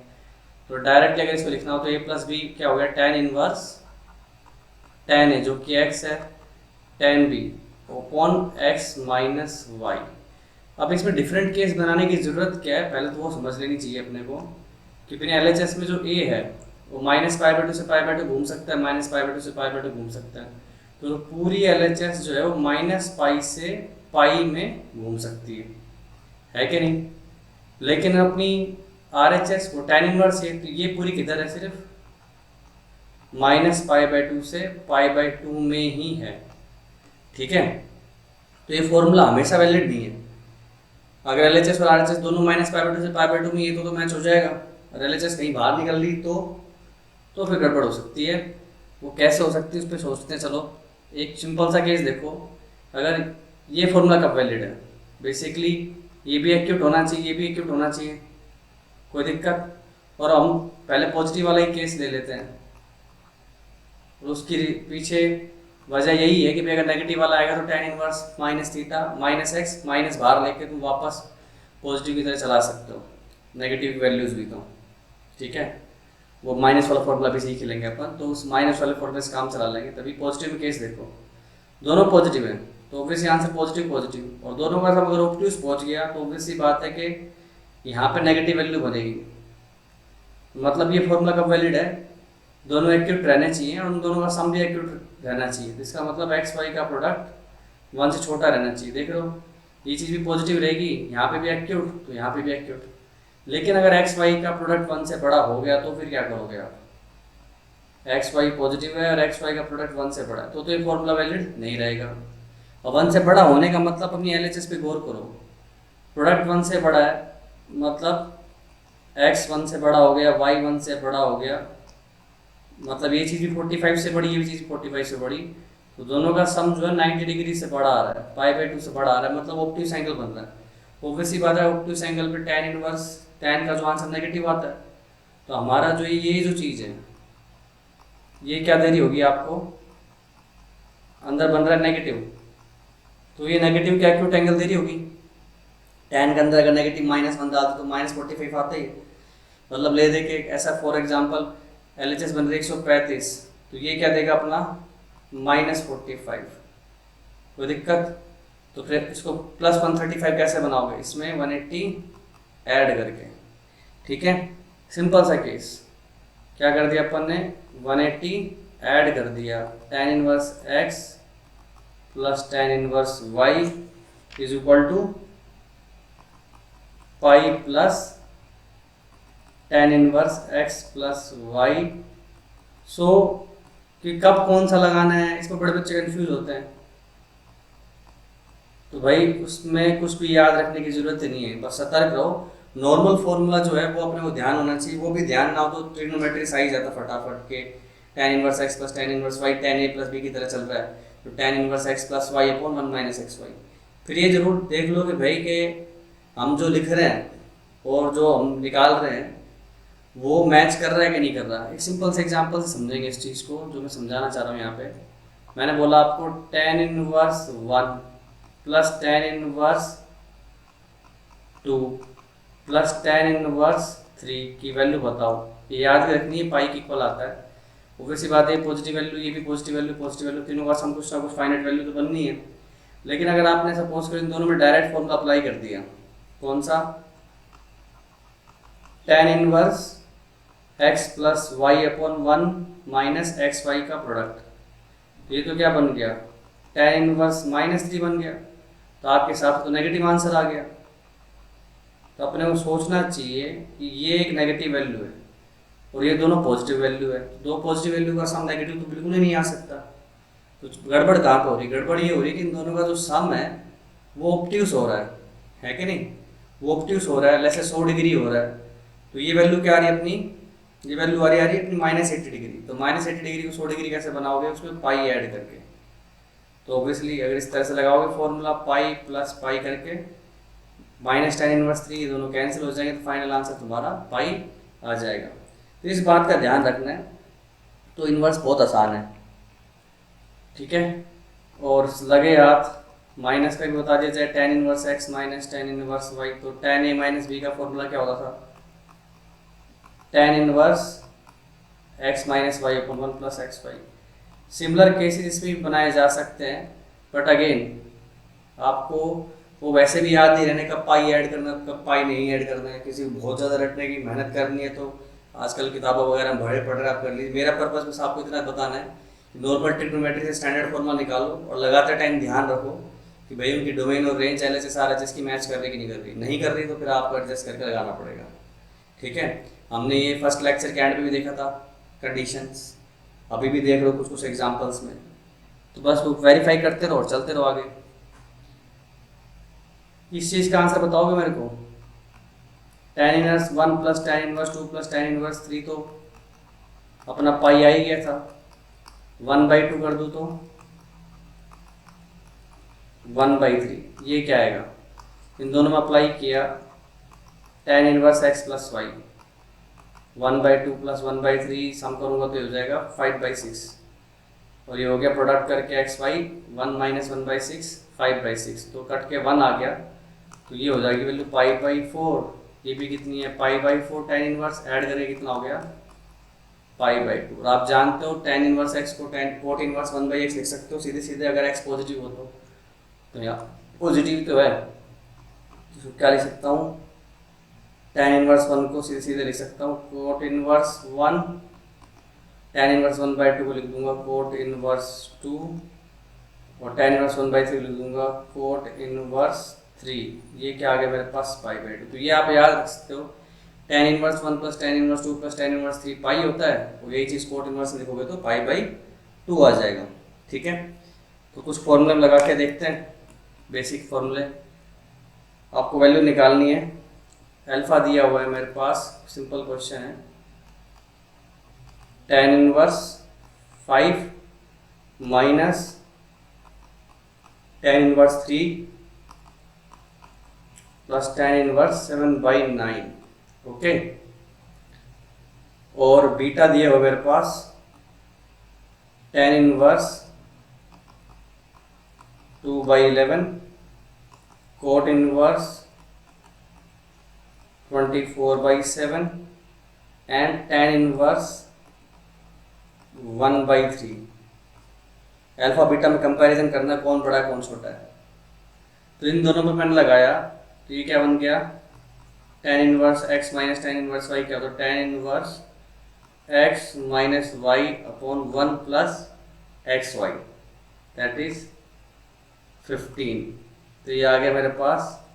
तो डायरेक्टली अगर इसको लिखना हो तो ए प्लस बी क्या हो गया? tan इनवर्स tan ए जो कि x है, tan b upon x minus y. अब इसमें डिफरेंट केस बनाने की ज़रूरत क्या है, पहले तो वो समझ लेनी चाहिए अपने को कि अपने एलएचएस में जो a है वो -π/2 से π/2 घूम सकता है, -π/2 से π/2 घूम सकता है। तो पूरी एलएचएस जो है वो -π से पाई में घूम सकती है कि नहीं? लेकिन अपनी आरएचएस वो tan इनवर्स है, तो ये पूरी किधर है? सिर्फ -π/2 से π/2 में ही है। ठीक है, तो ये फॉर्मूला हमेशा वैलिड नहीं है। अगर एलएचएस और आरएचएस दोनों -π/2 से π/2 में ये तो मैच हो जाएगा, और एलएचएस कहीं बाहर निकल ली तो फिर गड़बड़ हो सकती है। वो कैसे हो सकती है उस पर सोचते हैं। चलो एक सिंपल सा केस देखो, अगर ये फॉर्मूला कब वैलिड है? बेसिकली ये भी एक्यूट होना चाहिए, ये भी एक्यूट होना चाहिए, कोई दिक्कत? और हम पहले पॉजिटिव वाला ही केस ले लेते हैं, और उसकी पीछे वजह यही है कि भाई अगर नेगेटिव वाला आएगा तो tan inverse minus theta minus x minus बाहर लेके तुम वापस पॉजिटिव की तरह चला सकते हो, नेगेटिव वैल्यूज भी। तो ठीक है, वो माइनस वाला फॉर्मूला भी सीख लेंगे अपन, तो उस माइनस वाले फॉर्मूले से काम चला लेंगे। तभी पॉजिटिव में केस देखो, दोनों पॉजिटिव है तो ऑब्वियसली आंसर पॉजिटिव पॉजिटिव, और दोनों का सब अगर ऑब्ट्यूज पहुंच गया तो ऑब्वियसली बात है कि यहाँ पे नेगेटिव वैल्यू बनेगी। मतलब ये फॉर्मूला कब वैलिड है? दोनों एक्यूट रहने चाहिए और उन दोनों का सम भी एक्यूट रहना चाहिए। इसका मतलब एक्स वाई का प्रोडक्ट 1 से छोटा रहना चाहिए। देख रहे हो, ये चीज़ भी पॉजिटिव रहेगी, यहाँ पे भी एक्यूट तो यहाँ पे भी एक्यूट। लेकिन अगर एक्स वाई का प्रोडक्ट 1 से बड़ा हो गया तो फिर क्या करोगे आप? एक्स वाई पॉजिटिव है और एक्स वाई का प्रोडक्ट 1 से बड़ा है तो ये फॉर्मूला वैलिड नहीं रहेगा। और 1 से बड़ा होने का मतलब अपनी एलएचएस पे गौर करो, प्रोडक्ट 1 से बड़ा है मतलब x 1 से बड़ा हो गया, y 1 से बड़ा हो गया, मतलब ये चीज़ भी 45 से बड़ी, ये भी चीज़ 45 से बड़ी, तो दोनों का सम जो है 90 डिग्री से बड़ा आ रहा है, π/2 से बड़ा आ रहा है, मतलब ऑब्ट्यूज एंगल बन रहा है। ऑब्वियसली बात है ऑब्ट्यूज एंगल पे tan इनवर्स tan का जो आंसर नेगेटिव आता है, तो हमारा जो ये जो चीज़ है ये क्या दे रही होगी आपको? अंदर बन रहा है नेगेटिव, तो ये नेगेटिव क्या एक्यूट एंगल दे रही होगी। tan के अंदर अगर नेगेटिव -1 डालते तो -45 आता ही है। मतलब ले दे के ऐसा फॉर एग्जांपल एलएचएस बन रही है 135, तो ये क्या देगा अपना -45, कोई दिक्कत? तो फिर इसको +135 कैसे बनाओगे? इसमें 180 ऐड करके। ठीक है, सिंपल सा केस, क्या कर दिया अपन ने? 180 ऐड कर दिया, tan inverse x plus tan inverse y is equal to pi plus tan inverse x plus y. So कि कब कौन सा लगाना है, इसमें बड़े बच्चे कंफ्यूज होते हैं। तो भाई उसमें कुछ भी याद रखने की जरूरत नहीं है, बस सतर्क रहो। नॉर्मल फॉर्मूला जो है वो अपने को ध्यान होना चाहिए, वो भी ध्यान ना हो तो ट्रिग्नोमेट्री साइज आता फटाफट के tan inverse x plus tan inverse y tan a plus b की तरह चल रहा है, तो tan inverse x plus y upon 1 minus x y. फिर ये जरूर देख लो कि भाई के हम जो लिख रहे हैं और जो हम निकाल रहे हैं वो मैच कर रहा है कि नहीं कर रहा है। एक सिंपल से एग्जांपल से समझेंगे इस चीज़ को जो मैं समझाना चाह रहा हूँ। यहाँ पे मैंने बोला आपको tan inverse 1 plus tan inverse 2 plus tan inverse 3 की वैल्यू बताओ। ये याद रखनी है, पाई की इक्वल आता है। ऑब्वियसली बात है पॉजिटिव वैल्यू, ये भी पॉजिटिव वैल्यू, तीनों का सम कुछ ना कुछ फाइनाइट वैल्यू तो बननी है। लेकिन अगर आपने सपोज कर इन दोनों में डायरेक्ट फॉर्मूला अप्लाई कर दिया, कौन सा? tan inverse x plus y upon 1 minus x y का प्रोडक्ट, ये तो क्या बन गया? tan इनवर्स -3 बन गया। तो आपके हिसाब से तो नेगेटिव आंसर आ गया। तो अपने को सोचना चाहिए कि ये एक नेगेटिव वैल्यू है और ये दोनों पॉजिटिव वैल्यू है। दो पॉजिटिव वैल्यू का सम नेगेटिव तो बिल्कुल ही नहीं आ सकता। तो गड़बड़ कहाँ पर हो रही? गड़बड़ ये हो रही कि इन दोनों का जो सम है वो ऑब्ट्यूज हो रहा है कि नहीं? वो ऑब्ट्यूस हो रहा है, लेस 100 डिग्री हो रहा है, तो ये वैल्यू क्या आ रही है अपनी, ये वैल्यू आ रही है अपनी -80 डिग्री। तो -80 डिग्री को 100 डिग्री कैसे बनाओगे, उसमें पाई ऐड करके। तो ऑब्वियसली अगर इस तरह से लगाओगे फॉर्मूला पाई प्लस पाई करके, -tan−1 दोनों कैंसिल हो जाएंगे, तो फाइनल आंसर तुम्हारा पाई आ जाएगा। तो इस बात का ध्यान रखना है। तो इन्वर्स बहुत आसान है, ठीक है। और लगे हाथ माइनस का भी बता दिया जाए, tan−1x माइनस tan−1y, तो tan a माइनस b का फॉर्मूला क्या होता था, tan−1x minus y upon 1 plus xy। Similar cases इसमें भी बनाए जा सकते हैं, बट अगेन आपको वो वैसे भी याद नहीं रहने कब पाई ऐड करना कब पाई नहीं ऐड करना है। किसी को बहुत ज़्यादा रटने की मेहनत करनी है तो आजकल किताबों वगैरह में बड़े पढ़ रहे आप कर लीजिए। मेरा पर्पज़ बस आपको इतना बताना है कि नॉर्मल ट्रिग्नोमेट्री से स्टैंडर्ड फॉर्मूला निकालो और लगाते टाइम ध्यान रखो कि भाई उनकी डोमेन और रेंज LHS RHS की मैच कर रही कि नहीं कर रही। नहीं कर रही तो फिर आपको एडजस्ट करके लगाना पड़ेगा, ठीक है। हमने ये फर्स्ट लेक्चर के एंड पे भी देखा था कंडीशंस, अभी भी देख लो कुछ कुछ एग्जांपल्स में। तो बस वो वेरीफाई करते रहो और चलते रहो आगे। इस चीज़ का आंसर बताओगे मेरे को, tan−1 plus tan−2 plus tan−3 तो अपना पाई आ ही गया था, 1/2 कर दूँ तो 1/3, ये क्या आएगा, इन दोनों में अप्लाई किया tan−1x प्लस y, 1/2 प्लस 1/3 सम करूँगा तो हो जाएगा 5/6, और ये हो गया प्रोडक्ट करके xy 1 माइनस 1/6 5/6, तो कट के 1 आ गया, तो ये हो जाएगी वैल्यू π/4। ये भी कितनी है, π/4 tan−1 ऐड करें कितना हो गया π/2। और आप जानते हो tan−1x को cot 1/x लिख सकते हो सीधे सीधे, अगर x पॉजिटिव हो तो यहाँ पॉजिटिव तो है, तो क्या लिख सकता हूँ, tan−1 को सीधे सीधे लिख सकता हूँ cot 1, tan−1 1/2 को लिख दूंगा cot 2, और tan−1 1/3 लिख दूंगा cot 3। ये क्या आ गया मेरे पास π/2। तो ये आप याद रख सकते हो, tan−1 plus tan−2 plus tan−3 पाई होता है, और यही चीज़ cot 1 में लिखोगे तो π/2 आ जाएगा, ठीक है। तो कुछ फॉर्मूले में लगा के देखते हैं, बेसिक फॉर्मूले। आपको वैल्यू निकालनी है, अल्फा दिया हुआ है मेरे पास, सिंपल क्वेश्चन है, tan−1 5 minus tan−1 3 plus tan−1 7/9, okay. और बीटा दिया हुआ मेरे पास tan−1 2/11 cot 24/7 and tan−1 1/3। Alpha beta में कंपैरिजन करना कौन बड़ा है कौन छोटा है। तो इन दोनों में मैंने लगाया तो ये क्या बन गया, tan−1 x minus tan−1 y, क्या होता है tan−1 x minus y upon 1 plus xy, that is 15। तो ये आ गया मेरे पास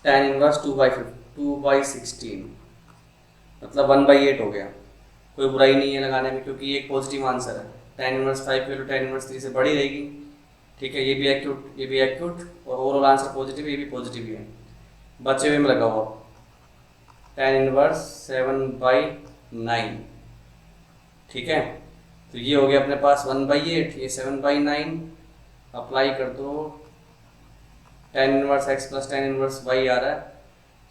tan−1 2/16, मतलब 1/8 हो गया। कोई बुराई नहीं है लगाने में, क्योंकि ये एक पॉजिटिव आंसर है। tan−1 5 की वैल्यू tan−3 से बड़ी रहेगी, ठीक है। ये भी एक्यूट, ये भी एक्यूट, और ओवरऑल आंसर पॉजिटिव, ये भी पॉजिटिव ही है। बचे हुए में लगा हुआ tan−1 7/9, ठीक है। तो ये हो गया अपने पास 1/8, ये 7/9, अप्लाई कर दो, tan−1 x plus tan−1 y आ रहा है।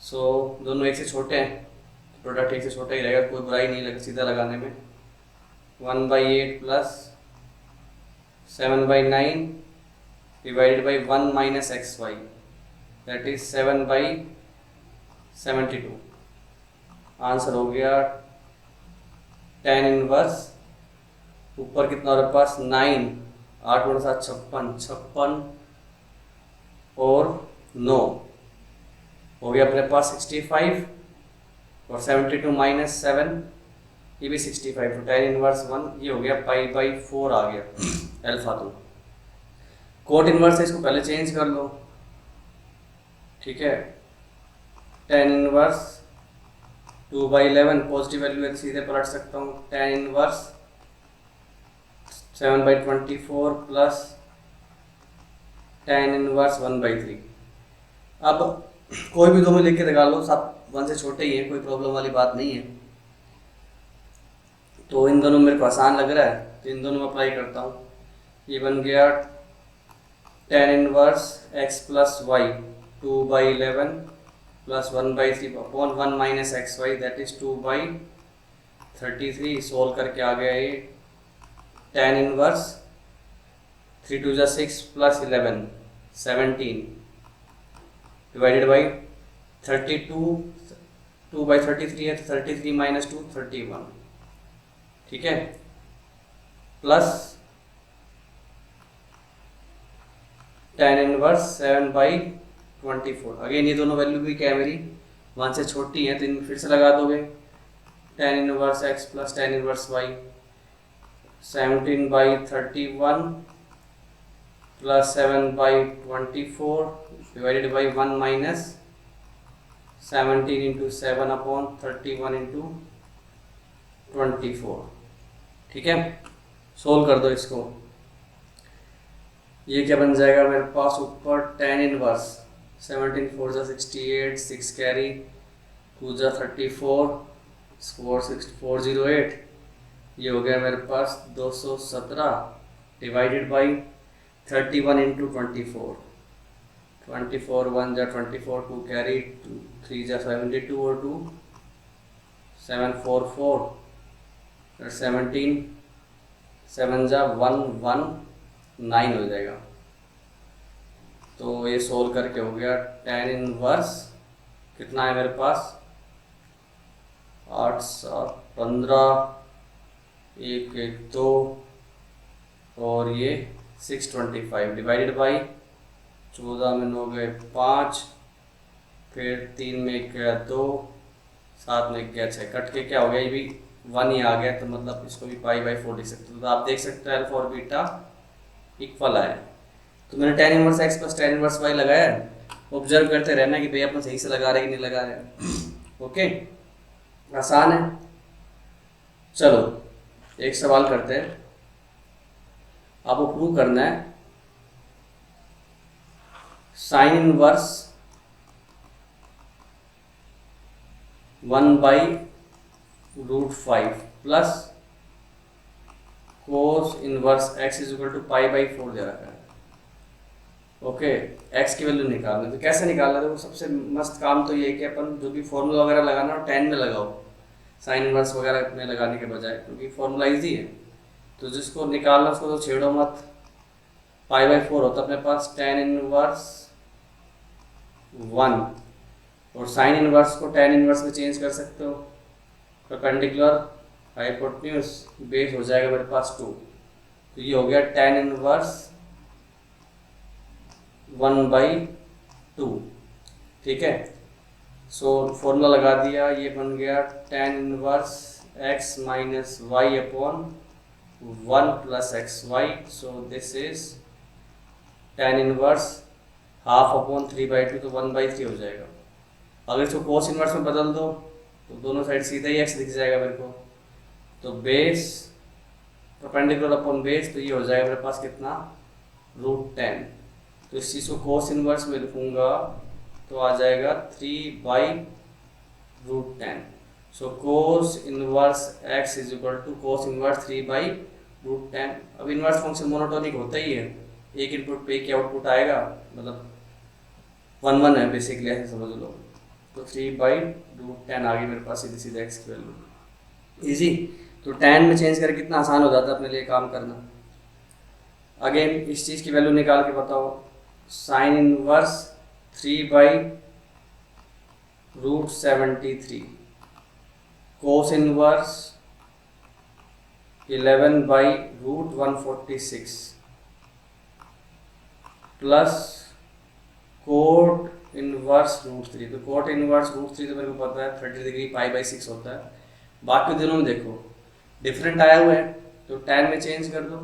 सो दोनों एक से छोटे हैं, प्रोडक्ट एक से छोटा ही रहेगा, कोई बुराई नहीं लगा सीधा लगाने में। 1/8 plus 7/9 divided by 1 minus xy, that is 7/72। Answer हो गया tan−1, ऊपर कितना हो रहा है पास 9, 8 × 7 56 और 9 हो गया अपने पास 65, और 72 माइनस 7 ये भी 65, तो tan−1 1 ये हो गया π/4 आ गया अल्फा। तो cot 1 से इसको पहले चेंज कर लो, ठीक है। tan−1 2/11 पॉजिटिव वैल्यू है, सीधे पलट सकता हूँ, tan−1 7/24 प्लस tan−1 1/3, अब कोई भी दो में लिख के निकाल लो, सब 1 से छोटे ही हैं, कोई प्रॉब्लम वाली बात नहीं है। तो इन दोनों मेरे को आसान लग रहा है, तो इन दोनों में अप्लाई करता हूँ। ये बन गया tan inverse x plus y 2/11 plus 1/3 upon 1 minus x y that is 2/33। Solve करके आ गया ये tan inverse 3 2 6 plus 11 17 divided by 32, 2/33 है तो 33 माइनस 2 31, ठीक है, प्लस tan इनवर्स 7/24। अगेन ये दोनों वैल्यू भी क्या है मेरी 1 से छोटी है, तो इन फिर से लगा दोगे। tan inverse x plus tan inverse y 17/31 plus 7/24 divided by 1 minus 17 into 7 upon 31 into 24, ठीक है। सोल्व कर दो इसको। ये क्या बन जाएगा मेरे पास ऊपर tan इनवर्स 17 4 जा 68 6 कैरी 2 जा 34 4 6 408, ये हो गया मेरे पास 217 डिवाइडेड बाई 31 इंटू 24 24 1 जा 24 2 कैरी 3 जा 72 और 2 744 फिर 17 7 जा 119 हो जाएगा। तो ये सोल्व करके हो गया tan इनवर्स कितना है मेरे पास 8 7 15 1 1 2 और ये 625 डिवाइडेड बाई 14 में 9 गए 5 फिर 3 में 1 गया 2 7 में 1 गया 6 कट के क्या हो गया ये भी 1 ही आ गया, तो मतलब इसको भी π/4 लिख सकते हो। तो आप देख सकते हो अल्फा और बीटा इक्वल आया। तो मैंने tan inverse x plus tan inverse y लगाया है, ऑब्जर्व करते रहना कि भैया अपन सही से लगा रहे कि नहीं लगा रहे। ओके, आसान है। चलो एक सवाल करते हैं, आपको प्रूव करना है sine inverse 1/√5 plus cos inverse x is equal to π/4 दे रखा है। ओके, x की वैल्यू निकालना, तो कैसे निकालना है? तो सबसे मस्त काम तो ये है कि अपन जो भी फॉर्मूला वगैरह लगाना हो tan में लगाओ, साइन इनवर्स वगैरह में लगाने के बजाय, क्योंकि फॉर्मूला इजी है। तो जिसको निकालना उसको तो छेड़ो मत। π/4 होता है अपने पास tan इनवर्स 1 और साइन इनवर्स को tan इनवर्स में चेंज कर सकते हो। परपेंडिकुलर हाइपोटेन्यूज बेस हो जाएगा मेरे पास 2, तो ये हो गया tan इनवर्स 1/2, ठीक है। सो फॉर्मूला लगा दिया, ये बन गया tan inverse x minus y upon 1 plus x y. So this is tan inverse half upon 3/2, तो 1/3 हो जाएगा। अगर इसको कोस इनवर्स में बदल दो तो दोनों साइड सीधा ही x दिख जाएगा मेरे को। तो बेस परपेंडिकुलर अपॉन बेस, तो ये हो जाएगा मेरे पास कितना √10। तो इस चीज़ को कोस इनवर्स में लिखूंगा तो आ जाएगा 3/√10। So cos inverse x is equal to cos inverse 3/√10। अब इनवर्स फंक्शन मोनोटोनिक होता ही है, एक इनपुट पे एक आउटपुट आएगा, मतलब 1 1 है बेसिकली, ऐसे समझ लो। तो 3/√10 आ गई मेरे पास सीधे सीधे x की वैल्यू। इजी। तो tan में चेंज करके कितना आसान हो जाता है अपने लिए काम करना। अगेन इस चीज़ की वैल्यू निकाल के बताओ। Sine inverse 3/√73 cos inverse 11/√146 plus cot inverse √3। तो कोट इनवर्स √3 तो मेरे को पता है 30 डिग्री π/6 होता है। बाकी दोनों में देखो डिफरेंट आया हुआ है, तो tan में चेंज कर दो,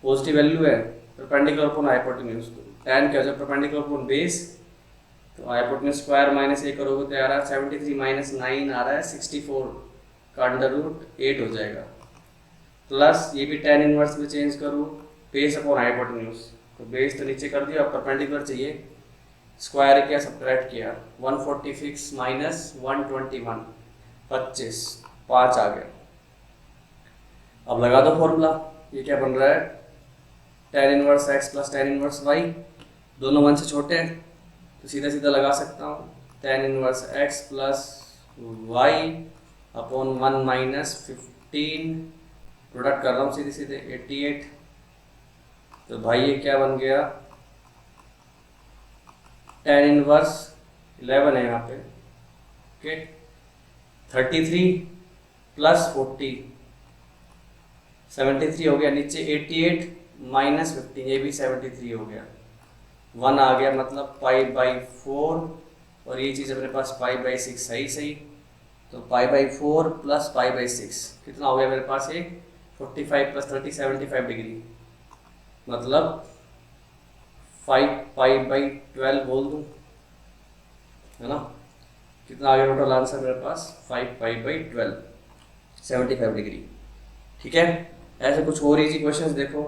पॉजिटिव वैल्यू है, परपेंडिकुलर अपॉन हाइपोटेन्यूज। तो tan क्या हो जाएगा परपेंडिकुलर अपॉन बेस, तो हाइपोटेन्यूज स्क्वायर माइनस ए करोगे तो आ रहा है 73 माइनस 9 आ रहा है 64 का √8 हो जाएगा। प्लस ये भी tan इनवर्स में चेंज करो, बेस अपॉन हाइपोटेन्यूज, तो बेस तो नीचे कर दिया, अब परपेंडिकुलर चाहिए स्क्वायर किया, सब्ट्रैक्ट किया, 146 माइनस 121, 25, 5 आ गया। अब लगा दो फॉर्मूला, ये क्या बन रहा है, tan inverse x plus tan inverse y, दोनों 1 से छोटे हैं तो सीधा सीधा लगा सकता हूँ, tan inverse x plus y upon 1 minus 15, product कर रहा हूँ सीधे सीधे 88, तो भाई ये क्या बन गया, tan इनवर्स 11 है यहाँ पे, ओके, 33 प्लस 40 73 हो गया, नीचे 88 माइनस 15 ये भी 73 हो गया, 1 आ गया, मतलब π/4, और ये चीज़ अपने पास π/6 सही सही, तो π/4 प्लस π/6 कितना हो गया मेरे पास, ये 45 प्लस 30 75 डिग्री, मतलब 5π/12 बोल दूँ, है ना, कितना आ गया टोटल आंसर मेरे पास, 5π/12 75 डिग्री। ठीक है, ऐसे कुछ और इजी क्वेश्चंस देखो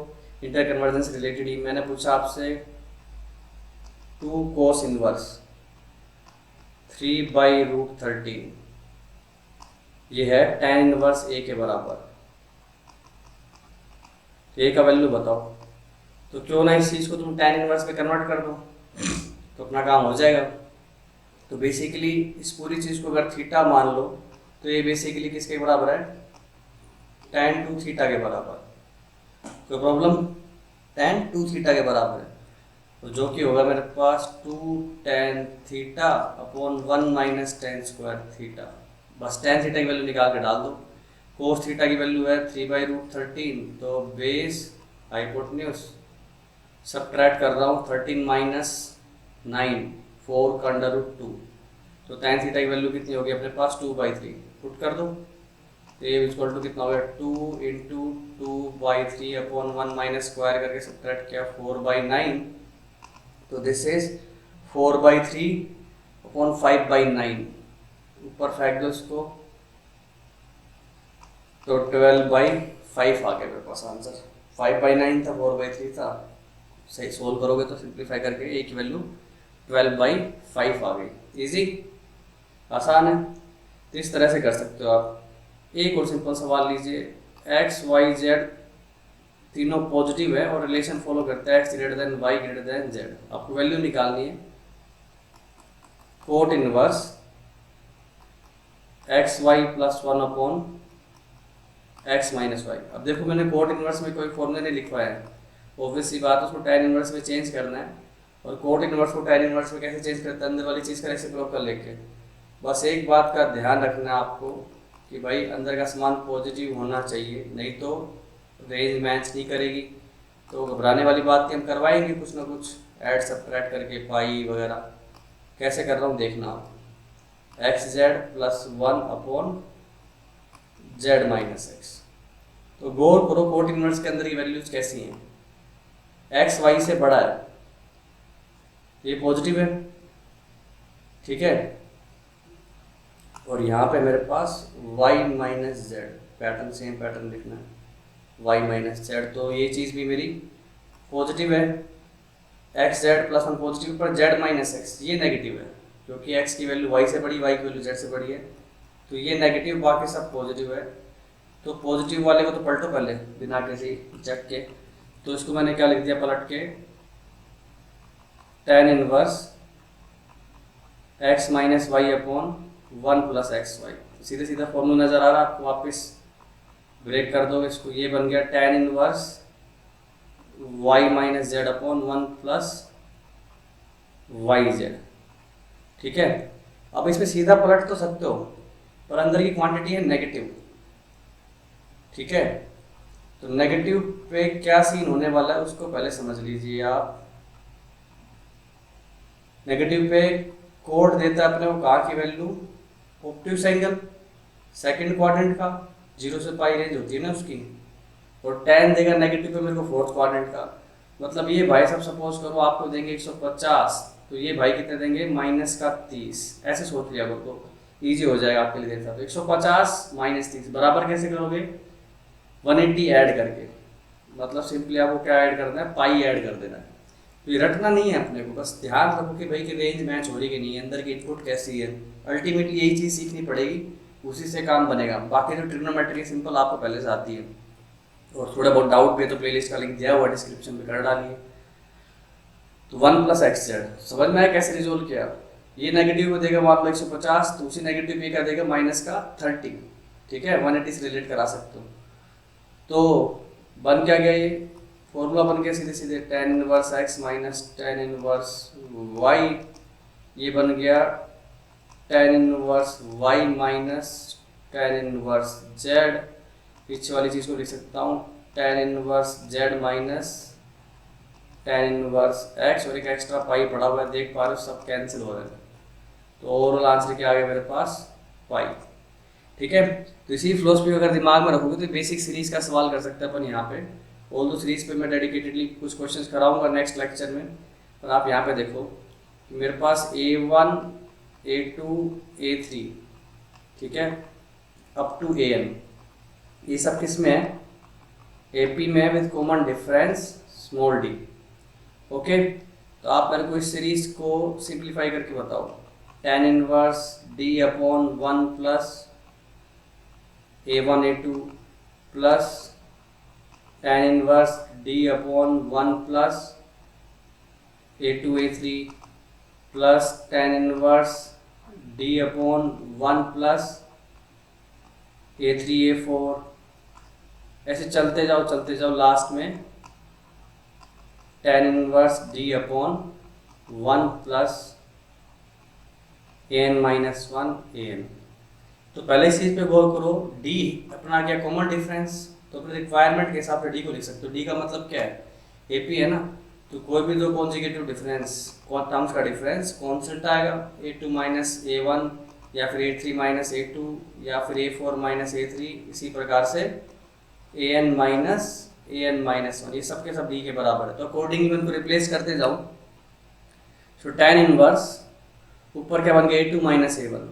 इंटर कन्वर्जन से रिलेटेड ही। मैंने पूछा आपसे 2 cos इनवर्स 3/√13, ये है tan इनवर्स a के बराबर, a का वैल्यू बताओ, तो क्यों ना इस चीज़ को तुम tan इनवर्स में कन्वर्ट कर दो तो अपना काम हो जाएगा। तो बेसिकली इस पूरी चीज़ को अगर थीटा मान लो तो ये बेसिकली किसके बराबर है, tan 2 थीटा के बराबर, तो प्रॉब्लम tan 2 थीटा के बराबर है, तो जो कि होगा मेरे पास 2 tan theta upon 1 minus tan square theta, बस tan थीटा की वैल्यू निकाल के डाल दो, cos थीटा की वैल्यू है 3/√13, तो बेस हाइपोटेन्यूज सब्ट्रैक्ट कर रहा हूँ 13 माइनस 9 4 का √2, तो tan थीटा की वैल्यू कितनी होगी अपने पास 2/3, पुट कर दो, तो ये इक्वल टू कितना हो गया 2 इंटू 2/3 अपॉन 1 माइनस स्क्वायर करके सब्ट्रैक्ट किया 4/9, तो दिस इज 4/3 अपॉन 5/9, ऊपर फेंक दो इसको, तो 12/5 आ गया मेरे पास आंसर, 5/9 था 4/3 था, सही सोल्व करोगे तो सिंप्लीफाई करके ए की वैल्यू 12/5 आ गई। इजी, आसान है, तो इस तरह से कर सकते हो आप। एक और सिंपल सवाल लीजिए, एक्स वाई जेड तीनों पॉजिटिव है और रिलेशन फॉलो करता है x greater than y greater than z, आपको वैल्यू निकालनी है, cot inverse x y plus 1 upon x minus y. अब देखो मैंने कोट इनवर्स में कोई फॉर्मूला नहीं लिखवाया है, ऑब्वियस सी बात है उसको tan इनवर्स में चेंज करना है, और कोट इनवर्स को tan इनवर्स में कैसे चेंज करता है, अंदर वाली चीज़ का रेसिप्रोकल लेके। बस एक बात का ध्यान रखना है आपको कि भाई अंदर का समान पॉजिटिव होना चाहिए, नहीं तो रेंज मैच नहीं करेगी, तो घबराने वाली बात थी, हम करवाएंगे कुछ ना कुछ ऐड सब्ट्रैक्ट करके, पाई वगैरह कैसे कर रहा हूँ देखना आप, x Z plus 1 upon Z minus x, तो गौर करो कोट इनवर्स के अंदर की वैल्यूज कैसी हैं, एक्स वाई से बड़ा है, ये पॉजिटिव है, ठीक है, और यहाँ पे मेरे पास y minus Z, pattern same pattern लिखना है, y माइनस जेड, तो ये चीज़ भी मेरी पॉजिटिव है, एक्स जेड प्लस 1 पॉजिटिव पर जेड माइनस एक्स ये नेगेटिव है, क्योंकि x की वैल्यू y से बड़ी, y की वैल्यू z से बड़ी है, तो ये नेगेटिव, बाकी सब पॉजिटिव है, तो पॉजिटिव वाले को तो पलटो पहले बिना किसी चेक के, तो इसको मैंने क्या लिख दिया पलट के, tan inverse x minus y upon 1 plus x y, सीधे सीधा फॉर्मूला नजर आ रहा है आपको, वापस ब्रेक कर दो इसको, ये बन गया tan inverse y minus z upon 1 plus y z, ठीक है। अब इसमें सीधा पलट तो सकते हो, पर अंदर की क्वांटिटी है नेगेटिव, ठीक है, तो नेगेटिव पे क्या सीन होने वाला है उसको पहले समझ लीजिए आप। नेगेटिव पे कोड देता है अपने को कहाँ की value, obtuse angle second quadrant का, 0 से पाई रेंज होती है ना उसकी, और tan देगा नेगेटिव पे मेरे को फोर्थ क्वाड्रेंट का, मतलब ये भाई सब सपोज करो आपको देंगे 150, तो ये भाई कितने देंगे -30, ऐसे सोच लिया करो तो ईजी हो जाएगा आपके लिए देता, तो 150 -30 बराबर कैसे करोगे, 180 ऐड करके, मतलब सिंपली आपको क्या ऐड करना है, पाई ऐड कर देना है, तो ये रटना नहीं है अपने को, बस ध्यान रखो कि भाई कि रेंज मैच हो रही कि नहीं है, अंदर की इनपुट कैसी है, अल्टीमेटली यही चीज़ सीखनी पड़ेगी, उसी से काम बनेगा। बाकी जो ट्रिग्नोमेट्री सिंपल आपको पहले से आती है, और थोड़ा बहुत डाउट भी है तो प्लेलिस्ट का लिंक दिया हुआ डिस्क्रिप्शन में कर डालिए। तो 1 + xz समझ में आया कैसे रिजोल्व किया। ये नेगेटिव को देगा मान लो 150, तो उसी नेगेटिव पे क्या देगा -30, ठीक है, 180 से रिलेट करा सकते हो। तो बन क्या गया, ये फॉर्मूला बन गया सीधे सीधे tan inverse x minus tan inverse y, ये बन गया tan inverse y minus tan inverse z। पीछे वाली चीज़ को लिख सकता हूँ tan inverse z minus tan inverse x, और एक एक्स्ट्रा पाई पड़ा हुआ है, देख पा रहे हो, सब कैंसिल हो रहे हैं। तो ओवरऑल आंसर क्या आ गया मेरे पास, पाई। ठीक है, तो इसी फिलोसफी अगर दिमाग में रखोगे तो बेसिक सीरीज का सवाल कर सकते हैं अपन यहाँ पे। ऑल दो सीरीज पे मैं डेडिकेटेडली कुछ क्वेश्चंस कराऊंगा नेक्स्ट लेक्चर में, पर आप यहाँ पे देखो मेरे पास A1 A2 A3, ठीक है, अप टू AN, ये सब किस में है, AP में है with common difference small d। Okay, तो आप मेरे को इस सीरीज को सिंप्लीफाई करके बताओ, tan inverse d/1 plus A1 A2 plus tan inverse d/1 plus A2 A3 plus tan inverse d/1 plus A3 A4, ऐसे चलते जाओ लास्ट में tan inverse d/1 plus an-1 an। तो पहले इस चीज़ पे गौर करो, d अपना क्या कॉमन डिफरेंस, तो अपने रिक्वायरमेंट के हिसाब से d को लिख सकते हो। d का मतलब क्या है, AP है ना, तो कोई भी दो कॉन्जिगेटिव डिफरेंस टर्म्स का डिफरेंस कॉन्स्टेंट आएगा, A2 माइनस A1 या फिर A3 माइनस A2 या फिर A4 माइनस A3, इसी प्रकार से an माइनस an-1, ये सब के सब d के बराबर है। तो अकॉर्डिंगली इनको रिप्लेस करते जाओ। तो tan इनवर्स ऊपर क्या बन गया, A2 माइनस A1,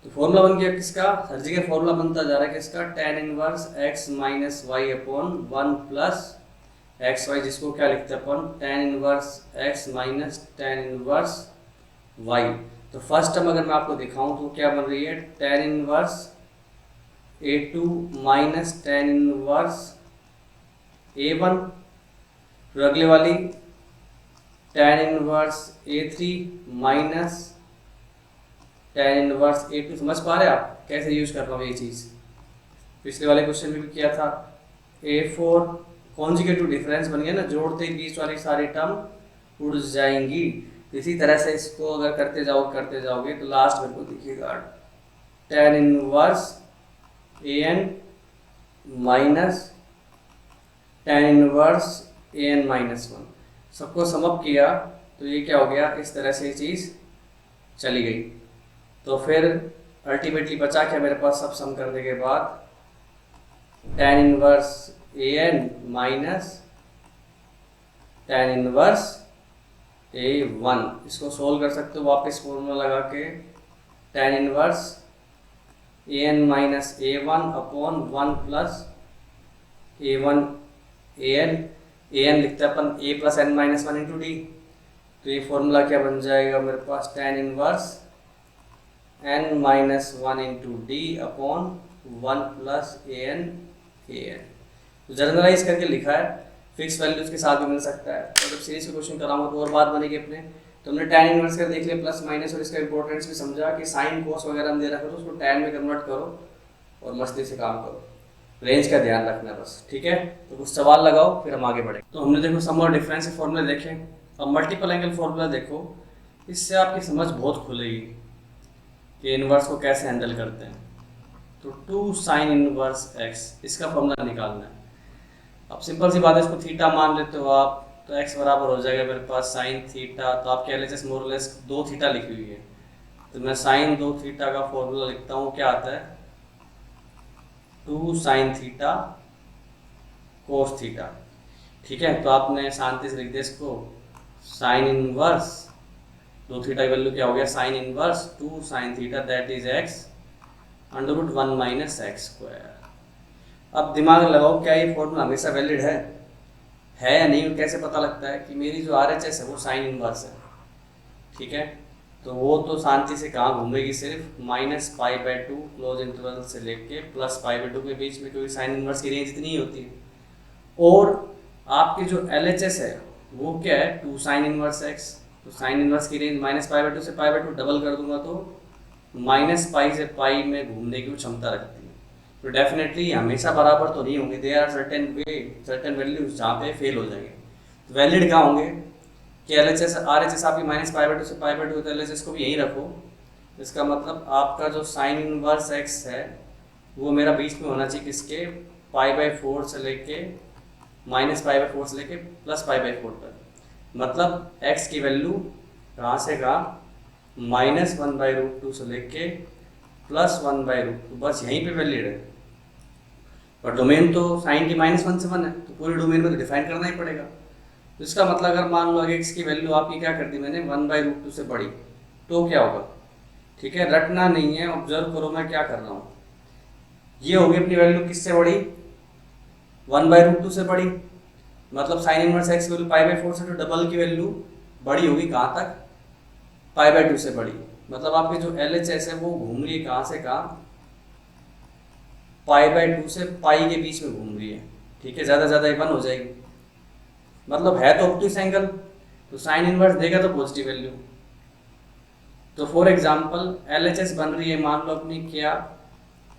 तो फॉर्मूला बन गया किसका, हर जगह फॉर्मूला बनता जा रहा है किसका, tan inverse x minus y/1 plus xy, जिसको क्या लिखते हैं अपन, tan inverse x minus tan inverse y। तो फर्स्ट टर्म अगर मैं आपको दिखाऊं तो क्या बन रही है, tan inverse A2 minus tan inverse A1, फिर अगले वाली tan inverse A3 minus tan inverse A2। समझ पा रहे हैं आप कैसे यूज कर रहा हूँ ये चीज़, पिछले वाले क्वेश्चन में भी किया था। A4 कॉन्जिगेटिव डिफरेंस बन गया ना, जोड़ते ही बीच वाली सारी टर्म उड़ जाएंगी। इसी तरह से इसको अगर करते जाओगे तो लास्ट मेरे को दिखेगा tan inverse an minus tan inverse an-1। सबको समअप किया तो ये क्या हो गया, इस तरह से ये चीज़ चली गई। तो फिर अल्टीमेटली बचा क्या मेरे पास, सब सम करने के बाद tan inverse an minus tan inverse A1। इसको सोल्व कर सकते हो वापस फॉर्मूला लगा के, tan inverse an minus A1/1 plus A1 an लिखते हैं अपन a plus n-1 into D. तो ये फॉर्मूला क्या बन जाएगा मेरे पास, tan inverse n-1 into d/1 plus an। तो जनरलाइज करके लिखा है, फिक्स वैल्यूज के साथ भी मिल सकता है। तो जब सीरीज के क्वेश्चन कराऊंगा तो और बात बनेगी अपने। तो हमने tan इनवर्स का देख लिया, प्लस माइनस, और इसका इंपॉर्टेंस भी समझा कि साइन कोस वगैरह हम दे रखा तो उसको tan में कन्वर्ट करो और मस्ती से काम करो, रेंज का ध्यान रखना है बस। ठीक है, तो कुछ सवाल लगाओ फिर हम आगे बढ़े। तो हमने देखो सम और डिफरेंस के फॉर्मूले देखे, अब मल्टीपल एंगल फॉर्मूला देखो, इससे आपकी समझ बहुत खुलेगी कि इनवर्स को कैसे हैंडल करते हैं। तो 2 sin इनवर्स x, इसका फॉर्मूला निकालना है। अब सिंपल सी बात है, इसको थीटा मान लेते हो आप, तो x बराबर हो जाएगा मेरे पास sin थीटा। तो आपके LHS मोरलेस 2 थीटा लिखी हुई है, तो मैं sin 2 थीटा का फॉर्मूला लिखता हूँ, क्या आता है, 2 sin थीटा कोस थीटा। ठीक है, तो आपने शांति से लिख दिया इसको, साइन इनवर्स 2 थीटा की वैल्यू क्या हो गया, sine inverse 2 sin theta that is x√1 minus x square. अब दिमाग लगाओ, क्या ये फॉर्मूला हमेशा वैलिड है? है या नहीं, कैसे पता लगता है कि मेरी जो RHS है वो साइन इनवर्स है, ठीक है। तो वो तो शांति से कहाँ घूमेगी, सिर्फ -π/2 क्लोज इंटरवल से लेके +π/2 के बीच में, क्योंकि साइन इनवर्स की रेंज इतनी ही होती है। और आपकी जो LHS है वो क्या है, 2 साइन इनवर्स x। तो साइन इनवर्स की रेंज -π/2 से π/2 डबल कर दूंगा तो -π से π में घूमने की क्षमता रखती है। तो डेफिनेटली हमेशा बराबर तो नहीं होंगे, देयर आर सर्टेन वैल्यूज जहाँ पे फेल हो जाएंगे। तो वैलिड कहाँ होंगे कि RHS आपकी -π/2 से π/2, तो LHS को भी यहीं रखो। इसका मतलब आपका जो साइन इनवर्स x है वो मेरा बीच में होना चाहिए किसके, π/4 से लेके -π/4 से लेके +π/4 पर। मतलब x की वैल्यू कहाँ से कहाँ, -1/√2 से लेके +1/√2, बस यहीं पे वैलिड है। और डोमेन तो साइन की -1 से 1 है, तो पूरे डोमेन में तो डिफाइन करना ही पड़ेगा। तो इसका मतलब अगर मान लो x की वैल्यू आपकी क्या कर दी मैंने, 1/√2 से बड़ी, तो क्या होगा, ठीक है, रटना नहीं है, ऑब्जर्व करो मैं क्या कर रहा हूँ। ये होगी अपनी वैल्यू किससे बड़ी, 1/√2 से बड़ी। मतलब साइन इनवर्स x की वैल्यू π/4 से, तो डबल की वैल्यू बड़ी होगी कहाँ तक, π/2 से बड़ी। मतलब आपकी जो LHS है वो घूम रही है कहाँ से कहाँ, π/2 से π के बीच में घूम रही है, ठीक है। ज़्यादा ज़्यादा 1 हो जाएगी, मतलब है तो ऑब्टूस एंगल, तो साइन इनवर्स देगा तो पॉजिटिव वैल्यू। तो फॉर एग्जांपल LHS बन रही है मान लो अपनी क्या,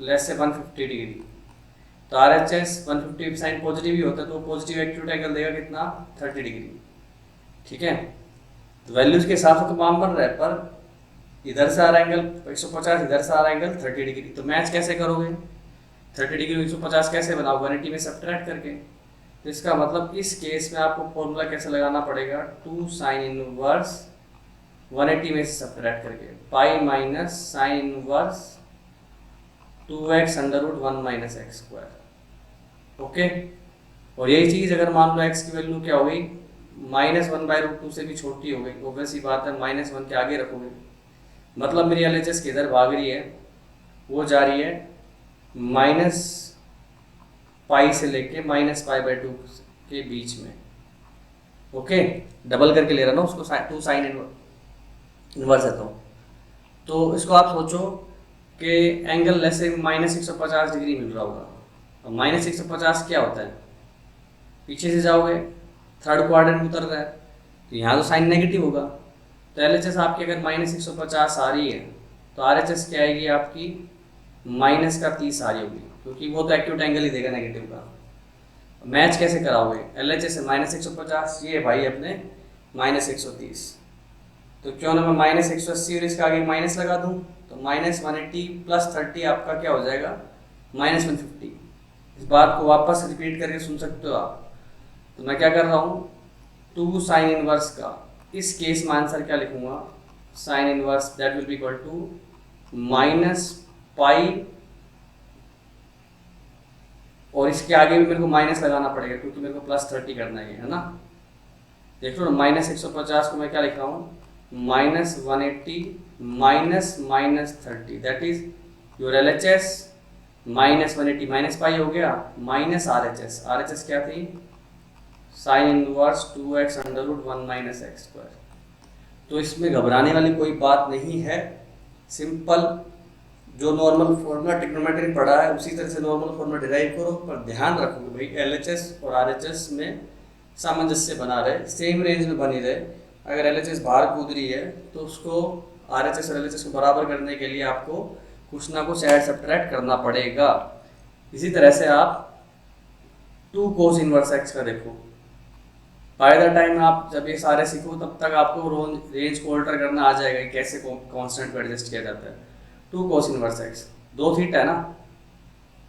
लेस से 150 डिग्री, तो RHS 150 साइन पॉजिटिव ही होता है, तो पॉजिटिव एक्यूट एंगल देगा कितना, 30 डिग्री, ठीक है। तो वैल्यूज के हिसाब से तो काम बन रहा है, पर इधर से आ रहा एंगल 150, इधर से आ रहा एंगल 30 डिग्री। तो मैच कैसे करोगे, 30 डिग्री 150 कैसे बनाओ, 180 में सब्ट्रैक्ट करके। तो इसका मतलब इस केस में आपको फॉर्मूला कैसे लगाना पड़ेगा, 2 साइन इनवर्स 180 में से सब्ट्रैक्ट करके, pi minus sine inverse 2x √1 - x²। Okay. और यही चीज़ अगर मान लो x की वैल्यू क्या हो गई, -1/√2 से भी छोटी हो गई, ऑब्वियस सी बात है -1 के आगे रखोगे। मतलब मेरी LHS किधर भाग रही है, वो जा रही है -π से लेके -π/2 के बीच में। ओके, डबल करके ले रहा ना उसको, 2 साइन इनवर्स है तो इसको आप सोचो कि एंगल जैसे -150 डिग्री मिल रहा होगा। अब -150 क्या होता है, पीछे से जाओगे थर्ड क्वाड्रेंट में उतर रहा है, तो यहाँ तो साइन नेगेटिव होगा। तो LHS आपकी अगर -150 आ रही है तो RHS क्या आएगी आपकी, -30 आ रही होगी, क्योंकि वो तो एक्यूट एंगल ही देगा नेगेटिव का। मैच कैसे कराओगे, LHS है -150, ये भाई अपने -130, तो क्यों ना मैं -180 और इसके आगे माइनस लगा दूं, तो -180 + 30 आपका क्या हो जाएगा, -150। इस बात को वापस रिपीट करके सुन सकते हो आप। तो मैं क्या कर रहा हूँ, 2 साइन इनवर्स का इस केस में आंसर क्या लिखूंगा, sine inverse that will be equal to -π, और इसके आगे भी मेरे को माइनस लगाना पड़ेगा क्योंकि मेरे को +30 करना है ना। देख लो ना, -150 को मैं क्या लिख रहा हूँ, -180 -30, दैट इज योर LHS -180 -π हो गया, माइनस RHS क्या थी, साइन इनवर्स 2x √1 - x²। तो इसमें घबराने वाली कोई बात नहीं है, सिंपल जो नॉर्मल फॉर्मूला ट्रिग्नोमेट्री पढ़ा है उसी तरह से नॉर्मल फॉर्मूला डिराइव करो, पर ध्यान रखो भाई LHS और RHS में सामंजस्य बना रहे, सेम रेंज में बनी रहे। अगर LHS बाहर कूद रही है तो उसको RHS और LHS को बराबर करने के लिए आपको कुछ ना कुछ ऐड सब्ट्रैक्ट करना पड़ेगा। इसी तरह से आप 2 cos इनवर्स x का देखो, बाय द टाइम आप जब ये सारे सीखो तब तक आपको रेंज को ऑल्टर करना आ जाएगा, कैसे कांस्टेंट को एडजस्ट किया जाता है। 2 cos इनवर्स x, 2 थीटा है ना,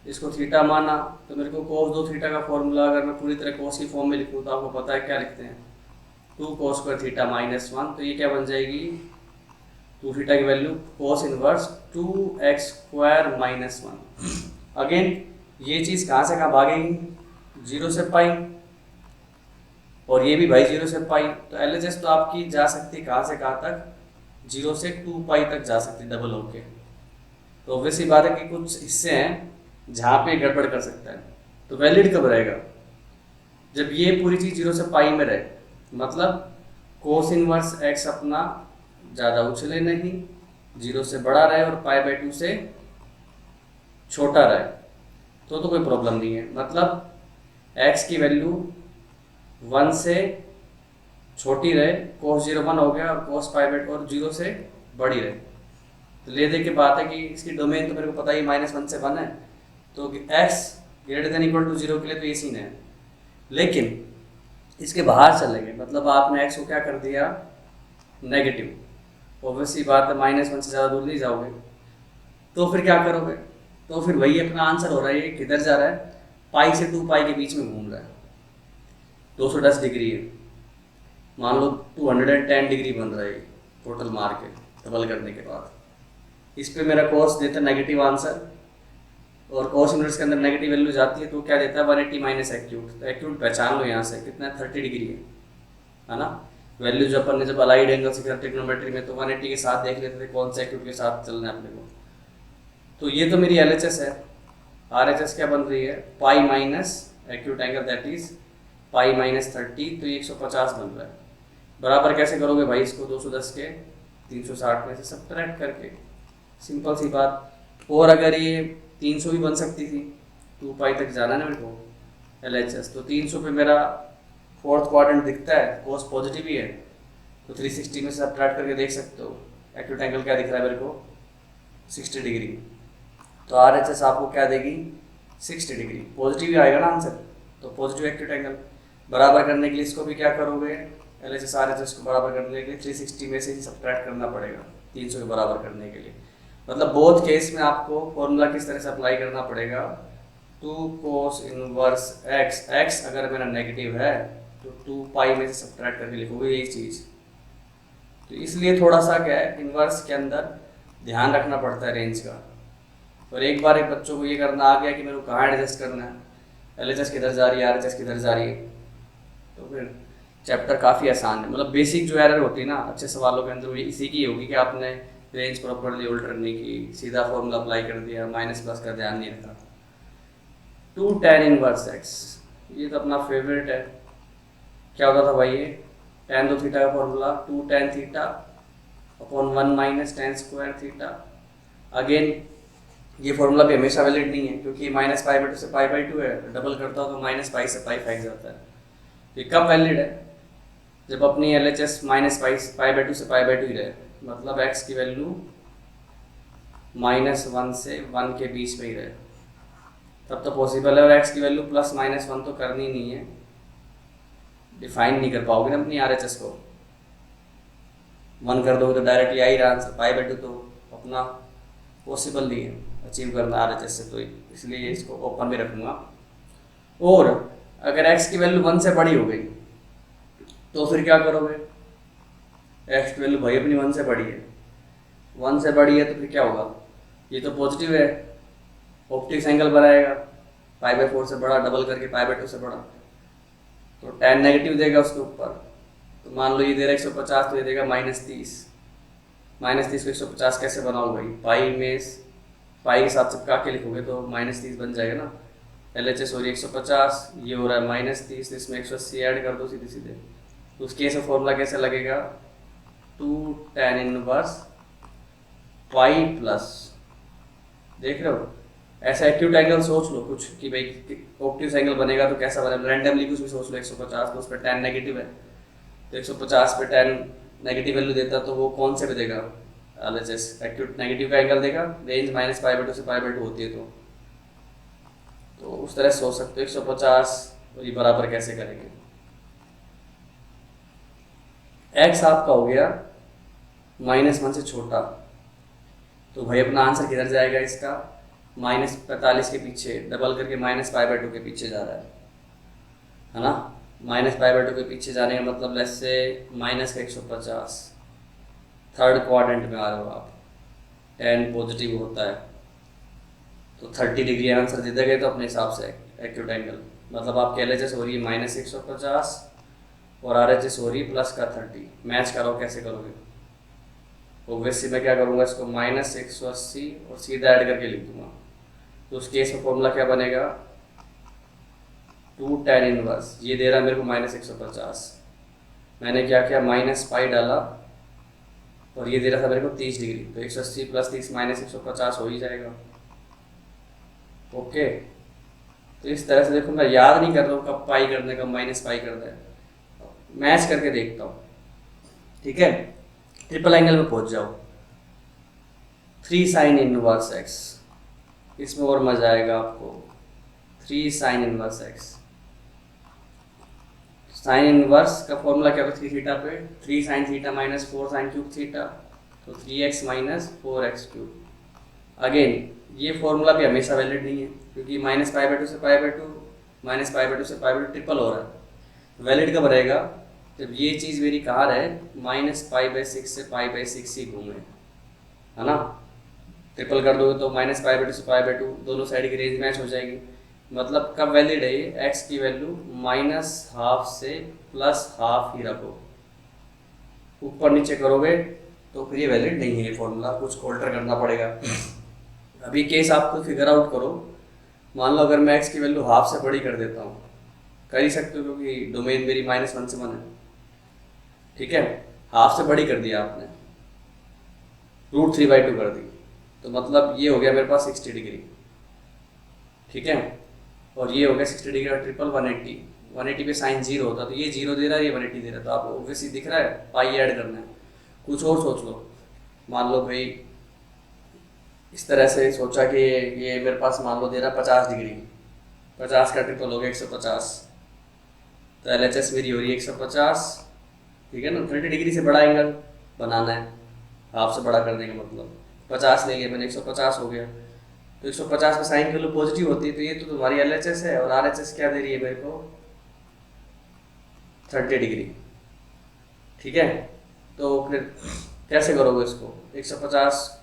इसको थीटा माना, तो मेरे को cos 2 थीटा का फॉर्मूला अगर मैं पूरी तरह cos की फॉर्म में लिखूँ तो आपको पता है क्या लिखते हैं, 2 cos² थीटा -1, तो ये क्या बन जाएगी, 2 थीटा की value cos inverse 2x² -1। Again ये चीज़ कहाँ से कहाँ भागेगी, 0 से π, और ये भी भाई 0 से π। तो LHS तो आपकी जा सकती है कहाँ से कहाँ तक, 0 से 2π तक जा सकती है डबल होके। तो ऑब्वियसली बात है कि कुछ हिस्से हैं जहाँ पे गड़बड़ कर सकता है। तो वैलिड कब रहेगा, जब ये पूरी चीज़ 0 से पाई में रहे, मतलब कोस इनवर्स एक्स अपना ज़्यादा उछले नहीं, 0 से बड़ा रहे और पाई/2 से छोटा रहे, तो कोई प्रॉब्लम नहीं है। मतलब एक्स की वैल्यू 1 से छोटी रहे, कोस 0 1 हो गया और कोस पाई/2 और 0 से बड़ी रहे। तो ले दे के बात है कि इसकी डोमेन तो मेरे को पता ही -1 से 1 है, तो x greater than equal to 0 के लिए तो ये सीन है। लेकिन इसके बाहर चले गए, मतलब आपने x को क्या कर दिया, नेगेटिव। ऑब्वियसली बात है -1 से ज़्यादा दूर नहीं जाओगे, तो फिर क्या करोगे, तो फिर वही अपना आंसर हो रहा है। ये किधर जा रहा है, पाई से 2 पाई के बीच में घूम रहा है। 210 डिग्री है, मान लो 210 डिग्री बन रहा है टोटल मार के डबल करने के बाद। इस पे मेरा कोस देता है नेगेटिव आंसर, और कोस इनवर्स के अंदर नेगेटिव वैल्यू जाती है तो क्या देता है 180 माइनस एक्यूट। तो एक्यूट पहचान लो यहाँ से कितना 30 डिग्री है ना। वैल्यू जो अपन ने जब अलाइड एंगल से किया ट्रिग्नोमेट्री में तो 180 के साथ देख लेते थे कौन से एक्यूट के साथ चलना है अपने को। तो ये तो मेरी LHS है। RHS क्या बन रही है, pi minus acute angle that is pi minus 30, तो ये 150 बन रहा है। बराबर कैसे करोगे भाई इसको, 210 के 360 में से सब्ट्रैक्ट करके, सिंपल सी बात। और अगर ये 300 भी बन सकती थी, 2 पाई तक जाना ना मेरे को LHS, तो 300 पे मेरा फोर्थ क्वाड्रेंट दिखता है, कोस पॉजिटिव ही है, तो 360 में से सब्ट्रैक्ट करके देख सकते हो एक्यूट एंगल क्या दिख रहा है मेरे को, 60 डिग्री। तो RHS आपको क्या देगी, 60 डिग्री। पॉजिटिव ही आएगा ना आंसर, तो पॉजिटिव एक्यूट एंगल। बराबर करने के लिए इसको भी क्या करोगे, LHS RHS को बराबर करने के लिए 360 में से ही सब्ट्रैक्ट करना पड़ेगा 300 के बराबर करने के लिए। मतलब बोथ केस में आपको फॉर्मूला किस तरह से अप्लाई करना पड़ेगा, 2 कोस इनवर्स एक्स, एक्स अगर मेरा नेगेटिव है तो 2 पाई में से सब्ट्रैक्ट करके लिखोगे यही चीज़। तो इसलिए थोड़ा सा क्या है, इनवर्स के अंदर ध्यान रखना पड़ता है रेंज का। और एक बार एक बच्चों को ये करना आ गया कि मेरे को कहाँ एडजस्ट करना है, LHS किधर जा रही है, RHS किधर जा रही है, तो फिर चैप्टर काफ़ी आसान है। मतलब बेसिक जो एरर होती है ना अच्छे सवालों के अंदर, वो इसी की होगी कि आपने रेंज प्रॉपरली उल्टर नहीं की, सीधा फॉर्मूला अप्लाई कर दिया, माइनस प्लस का ध्यान नहीं रखा। 2 tan इनवर्स एक्स, ये तो अपना फेवरेट है। क्या होता था भाई ये, tan दो थीटा का formula 2 tan theta upon 1 minus tan square theta. Again ये फॉर्मूला भी हमेशा वैलिड नहीं है, क्योंकि -π/2 से π/2 है, डबल करता हो तो -π से π फेंक जाता है। तो ये कब वैलिड है, जब अपनी LHS -π/2 से π/2 ही रहे, मतलब x की वैल्यू -1 से 1 के बीच में ही रहे, तब तो पॉसिबल है। और x की वैल्यू +-1 तो करनी नहीं है, डिफाइन नहीं कर पाओगे ना अपनी RHS को। 1 कर दोगे तो डायरेक्टली आ ही रहा आंसर, π/2 तो अपना पॉसिबल नहीं है अचीव करना RHS से, तो इसलिए इसको ओपन में रखूँगा। और अगर x की वैल्यू 1 से बड़ी हो गई तो फिर क्या करोगे, x की वैल्यू भाई अपनी 1 से बड़ी है, 1 से बड़ी है तो फिर क्या होगा, ये तो पॉजिटिव है, ऑप्टिक्स एंगल बनाएगा, π/4 से बड़ा डबल करके π/2 से बड़ा, तो tan नेगेटिव देगा उसके ऊपर। तो मान लो ये दे रहा है 150, तो ये देगा -30। -30 को 150 कैसे बनाओ भाई, पाई के साथ चिपका के लिखोगे तो -30 बन जाएगा ना। LHS हो रही है 150, ये हो रहा है -30, तो इसमें 180 ऐड कर दो सीधे सीधे। तो उस केस में फॉर्मूला कैसे लगेगा, 2 tan इनवर्स पाई प्लस, देख रहे हो, ऐसा एक्यूट एंगल सोच लो कुछ कि भाई ऑब्ट्यूस एंगल बनेगा तो कैसा बनेगा, रैंडमली कुछ भी सोच लो। 150 तो उस पर tan नेगेटिव है, तो 150 पे tan नेगेटिव वैल्यू देता तो वो कौन से पे देगा, LHS एक्यूट नेगेटिव का एंगल देगा, रेंज -π/2 से π/2 होती है तो उस तरह सोच सकते हो 150 और ये बराबर कैसे करेंगे। x आपका हो गया -1 से छोटा, तो भाई अपना आंसर किधर जाएगा इसका, -45 के पीछे डबल करके -π/2 के पीछे जा रहा है ना। -π/2 के पीछे जाने का मतलब लेट्स से -150, थर्ड क्वाड्रेंट में आ रहे हो आप, tan पॉजिटिव होता है तो 30 डिग्री आंसर दे गए तो अपने हिसाब से एक्यूट एंगल, मतलब आपकी LHS हो रही है -150 और RHS हो रही है +30। मैच करो कैसे करोगे, ऑब्वियसली मैं क्या करूँगा, इसको -180 और सीधा ऐड करके लिख दूंगा। तो उस केस में फॉर्मूला क्या बनेगा, 2 tan इनवर्स, ये दे रहा मेरे को -150। मैंने क्या किया, -पाई डाला और ये दे रहा था मेरे को 30 डिग्री, तो 180 + 30 -150 हो ही जाएगा। ओके, तो इस तरह से देखो, मैं याद नहीं कर रहा हूँ कब पाई करना है, कब -पाई करना है, मैच करके देखता हूँ। ठीक है, ट्रिपल एंगल में पहुंच जाओ। 3 sin इनवर्स x, इसमें और मजा आएगा आपको। 3 sin inverse x, sine inverse का फॉर्मूला क्या होता है 3 थीटा पे, 3 sin theta -4 sin cube theta, तो 3x - 4x क्यूब। अगेन ये फॉर्मूला भी हमेशा वैलिड नहीं है, क्योंकि -π/2 से π/2, -π/2 से π/2 ट्रिपल हो रहा है। वैलिड कब रहेगा, जब ये चीज़ मेरी कहाँ रहे, -π/6 से π/6 ही घूमे, है ना। ट्रिपल कर दोगे तो -π/2 से π/2 दोनों साइड की रेंज मैच हो जाएगी। मतलब कब वैलिड है ये, x की वैल्यू -½ से +½ ही रखो। ऊपर नीचे करोगे तो फिर ये वैलिड नहीं है, ये फॉर्मूला कुछ ऑल्टर करना पड़ेगा। अभी केस आपको फिगर आउट करो। मान लो अगर मैं x की वैल्यू ½ से बड़ी कर देता हूँ, कर ही सकते हो क्योंकि डोमेन मेरी -1 से 1 है। ठीक है, ½ से बड़ी कर दिया आपने, √3/2 कर दी, तो मतलब ये हो गया मेरे पास 60 डिग्री। ठीक है, और ये हो गया 60 डिग्री और ट्रिपल 180। 180 पे साइन 0 होता, तो ये 0 दे रहा है, ये 180 दे रहा है, तो आप ऑब्वियसली दिख रहा है पाई ऐड करना है। कुछ और सोच लो, मान लो भाई इस तरह से सोचा कि ये मेरे पास मान लो दे रहा है 50 डिग्री, 50 का ट्रिपल हो गया 150, तो LHS मेरी हो रही है 150। ठीक है ना, 30 डिग्री से बड़ा एंगल बनाना है, ½ से बड़ा करने का मतलब 50 ले लिया मैंने, 150 हो गया। तो 150 में साइन की वैल्यू पॉजिटिव होती है, तो ये तो तुम्हारी LHS है, और RHS क्या दे रही है मेरे को, 30 डिग्री। ठीक है, तो फिर कैसे करोगे इसको, 150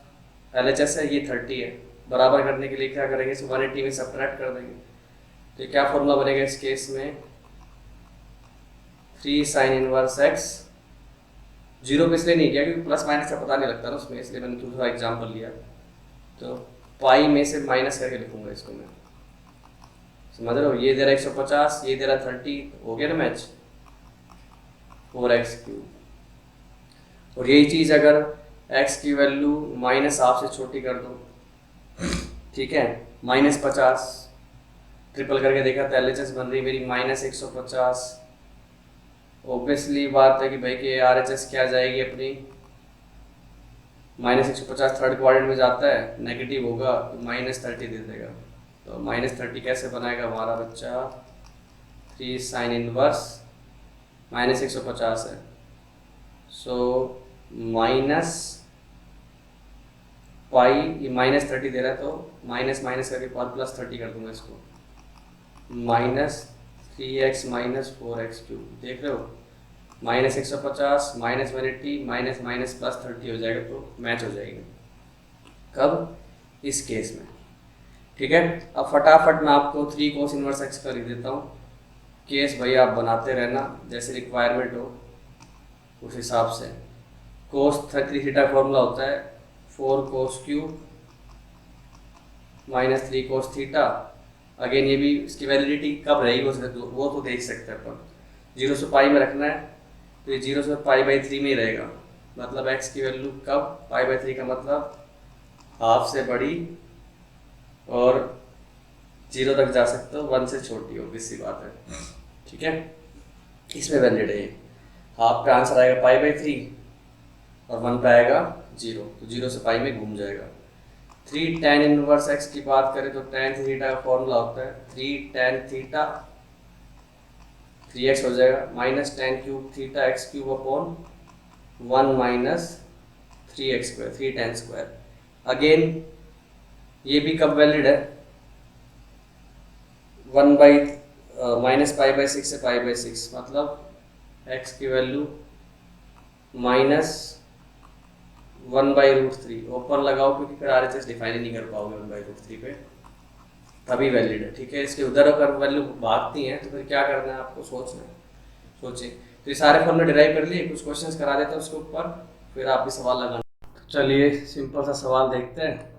LHS है, ये 30 है, बराबर करने के लिए क्या करेंगे, इसको 180 में सब्ट्रैक्ट कर देंगे। तो क्या फॉर्मूला बनेगा इस केस में, 3 sin इनवर्स x, 0 पे इसलिए नहीं किया क्योंकि प्लस माइनस का पता नहीं लगता ना उसमें, इसलिए मैंने दूसरा एग्जाम्पल लिया। तो पाई में से माइनस करके लिखूंगा इसको मैं, समझ रहे हो। ये दे रहा 150, ये दे रहा 30, हो गया ना मैच, 4x क्यूब। और यही चीज़ अगर x की वैल्यू -½ से छोटी कर दो, ठीक है, -50, ट्रिपल करके देखा तो LHS बन रही मेरी -150। ऑब्वियसली बात है कि भाई कि RHS क्या जाएगी अपनी, -150 थर्ड क्वाड्रेंट में जाता है, नेगेटिव होगा तो -30 दे देगा। तो -30 कैसे बनाएगा हमारा बच्चा, 3 sin इनवर्स -150 है, सो माइनस पाई, ये -30 दे रहा है तो माइनस माइनस करके +30 कर दूंगा इसको, -3x - 4x क्यूब। देख रहे हो, -150 -180 माइनस +30 हो जाएगा, तो मैच हो जाएगी। कब, इस केस में। ठीक है, अब फटाफट मैं आपको 3 cos इनवर्स x कर ही देता हूँ। केस भाई आप बनाते रहना जैसे रिक्वायरमेंट हो उस हिसाब से। cos 3 थीटा फॉर्मूला होता है 4 cos cube -3 cos theta. Again ये भी इसकी वैलिडिटी कब रहेगी वो तो देख सकते हैं अपन, 0 से पाई में रखना है, तो ये 0 से π/3 में ही रहेगा। मतलब x की वैल्यू कब, π/3 का मतलब ½ से बड़ी और 0 तक जा सकते हो, 1 से छोटी हो, किसी बात है। ठीक है, इसमें वैलिड है ये। ½ का आंसर आएगा π/3 और 1 पे आएगा 0, तो 0 से पाई में घूम जाएगा। 3 tan इनवर्स x की बात करें तो tan थीटा का फॉर्मूला होता है 3 tan थीटा, 3x हो जाएगा, -tan cube theta x cube upon 1 - 3x square, 3 tan square. Again ये भी कब वैलिड है, -π/6 से π/6, मतलब x की वैल्यू -1/√3 ऊपर लगाओ, क्योंकि फिर RHS डिफाइन ही नहीं कर पाओगे 1/√3 पे, तभी वैलिड है। ठीक है, इसके उधर अगर वैल्यू भागती हैं तो फिर क्या करना है आपको, सोचना है, सोचें। तो ये सारे फॉर्मूले डिराइव कर लिए, कुछ क्वेश्चंस करा देता हूँ उसके ऊपर, फिर आप भी सवाल लगाना। तो चलिए सिंपल सा सवाल देखते हैं।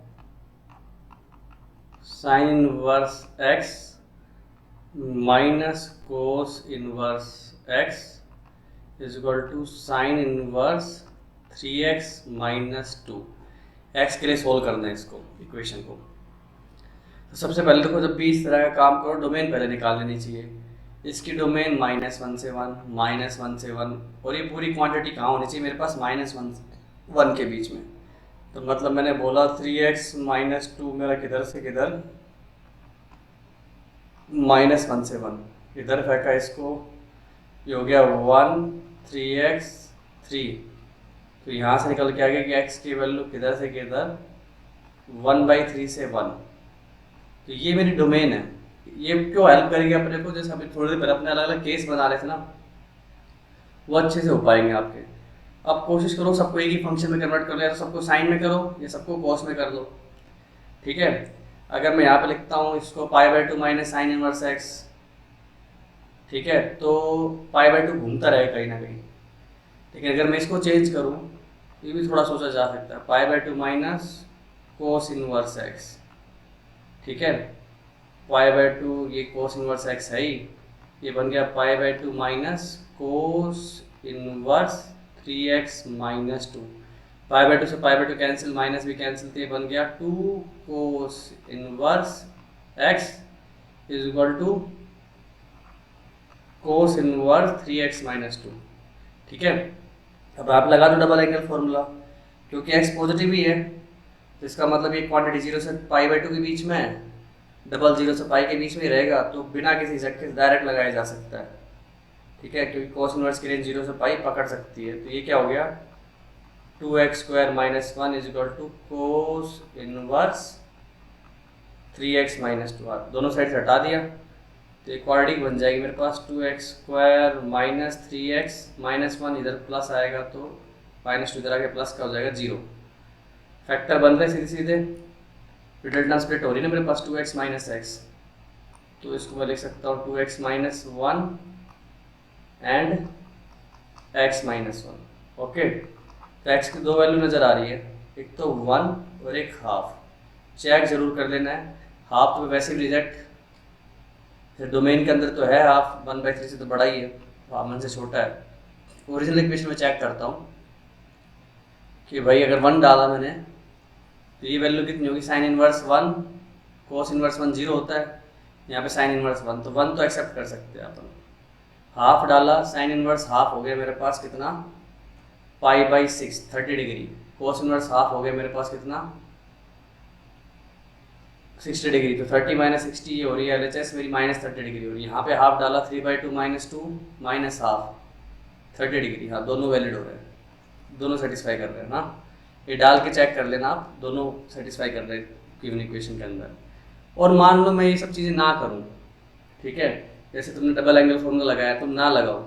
Sine inverse x minus cos inverse x is equal to sine inverse 3x minus 2। X के लिए सोल्व करना है इसको, इक्वेशन को। तो सबसे पहले देखो, जब भी इस तरह का काम करो डोमेन पहले निकाल लेनी चाहिए। इसकी डोमेन -1 से 1, -1 से 1, और ये पूरी क्वांटिटी कहाँ होनी चाहिए मेरे पास, -1 के बीच में। तो मतलब मैंने बोला 3x माइनस 2 मेरा किधर से किधर, -1 से 1, इधर फेंका इसको, ये हो गया 1, 3x 3। तो यहाँ से निकल के आ गया कि x की वैल्यू किधर से किधर 1/3 से 1। तो ये मेरी डोमेन है। ये क्यों हेल्प करेगी अपने को, जैसे अभी थोड़ी देर पहले अपने अलग अलग केस बना रहे थे ना, वो अच्छे से हो पाएंगे आपके। अब कोशिश करो सबको एक ही फंक्शन में कन्वर्ट कर लो, या तो सबको साइन में करो या सबको कॉस में कर लो, ठीक है। अगर मैं यहाँ पे लिखता हूँ इसको π/2 माइनस साइन इनवर्स एक्स, ठीक है, तो π/2 घूमता रहे कहीं ना कहीं। लेकिन अगर मैं इसको चेंज करूँ, ये भी थोड़ा सोचा जा सकता है, π/2 माइनस कोस इनवर्स एक्स, ठीक है। π/2 ये कोस इनवर्स एक्स है ही, ये बन गया π/2 minus cos inverse 3x minus 2। π/2 से π/2 कैंसिल, माइनस भी कैंसिल, तो ये बन गया 2 cos inverse x is equal to cos inverse 3x minus 2, ठीक है। अब आप लगा दो डबल एंगल फॉर्मूला, क्योंकि x पॉजिटिव ही है, तो इसका मतलब ये क्वांटिटी 0 से π/2 के बीच में है, डबल 0 से पाई के बीच में ही रहेगा, तो बिना किसी झटके से डायरेक्ट लगाया जा सकता है, ठीक है, क्योंकि कोस इनवर्स की रेंज 0 से पाई पकड़ सकती है। तो ये क्या हो गया, 2x² minus 1 is equal to cos inverse 3x minus 2। दोनों साइड से हटा दिया तो एक क्वाड्रेटिक बन जाएगी मेरे पास, 2x² माइनस 3x माइनस 1, इधर प्लस आएगा तो -2 इधर आके प्लस का हो जाएगा 0। फैक्टर बन रहे सीधे सीधे, रिडल्टेंट स्प्लिट हो रही है ना मेरे पास 2x माइनस x, तो इसको मैं लिख सकता हूँ 2x minus 1 and x minus 1। Okay, तो x की दो वैल्यू नज़र आ रही है, एक तो 1 और एक हाफ। चेक जरूर कर लेना है, हाफ तो वैसे भी रिजेक्ट, डोमेन के अंदर तो है हाफ, 1/3 से तो बड़ा ही है, हाफ 1 से छोटा है। ओरिजिनल इक्वेशन में चेक करता हूँ कि भाई अगर 1 डाला मैंने तो ये वैल्यू कितनी होगी, साइन इनवर्स 1, कोस इनवर्स 1 0 होता है, यहाँ पे साइन इनवर्स 1, तो 1 तो एक्सेप्ट कर सकते हैं अपन। हाफ डाला, साइन इनवर्स हाफ हो गया मेरे पास कितना, π/6 30 डिग्री, कोस इनवर्स हाफ हो गया मेरे पास कितना 60 डिग्री, तो 30 माइनस 60 ये हो रही है LHS मेरी -30 डिग्री हो रही है। यहाँ पे हाफ डाला 3/2 माइनस 2 माइनस हाफ 30 डिग्री, हाँ दोनों वैलिड हो रहे हैं, दोनों सेटिस्फाई कर रहे हैं ना। ये डाल के चेक कर लेना आप, दोनों सेटिस्फाई कर रहे हैं गिवन इक्वेशन के अंदर। और मान लो मैं ये सब चीज़ें ना करूँ, ठीक है, जैसे तुमने डबल एंगल फॉर्मूला लगाया, तुम ना लगाओ,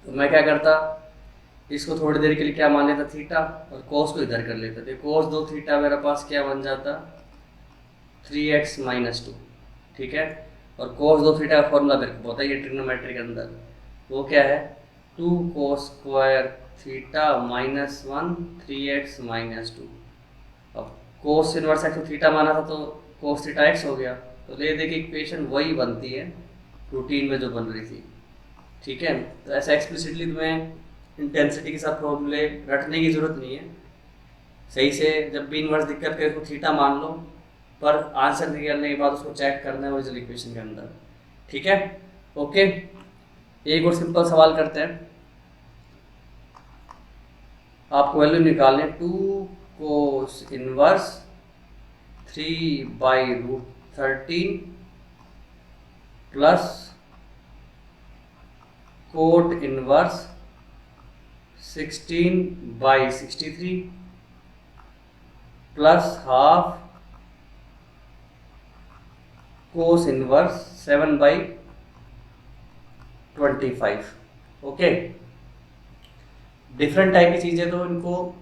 तो मैं क्या करता, इसको थोड़ी देर के लिए क्या मान लेता थीटा, और कोस को इधर कर लेता, तो कोस 2 थीटा मेरे पास क्या बन जाता 3x माइनस 2, ठीक है। और कोस 2 थीटा का फॉर्मूला मेरे को पता है, ये ट्रिग्नोमेट्री के अंदर वो क्या है, 2 कोस square theta minus 1 3x minus 2। अब कोस इनवर्स एक्स को थीटा माना था तो कोस थीटा एक्स हो गया, तो ले देखिए इक्वेशन वही बनती है रूटीन में जो बन रही थी, ठीक है। तो ऐसा एक्सप्लिसिटली तुम्हें इंटेंसिटी के साथ फॉर्मूले रटने की जरूरत नहीं है, सही से जब भी इनवर्स दिक्कत करे तो थीटा मान लो, पर आंसर निकलने के बाद उसको चेक करना है ओरिजिनल इक्वेशन के अंदर, ठीक है। ओके, एक और सिंपल सवाल करते हैं, आपको वैल्यू निकालने 2 cos inverse 3/√13 plus cot inverse 16/63 plus half cos inverse 7/25। Okay, different type की चीज़ें तो इनको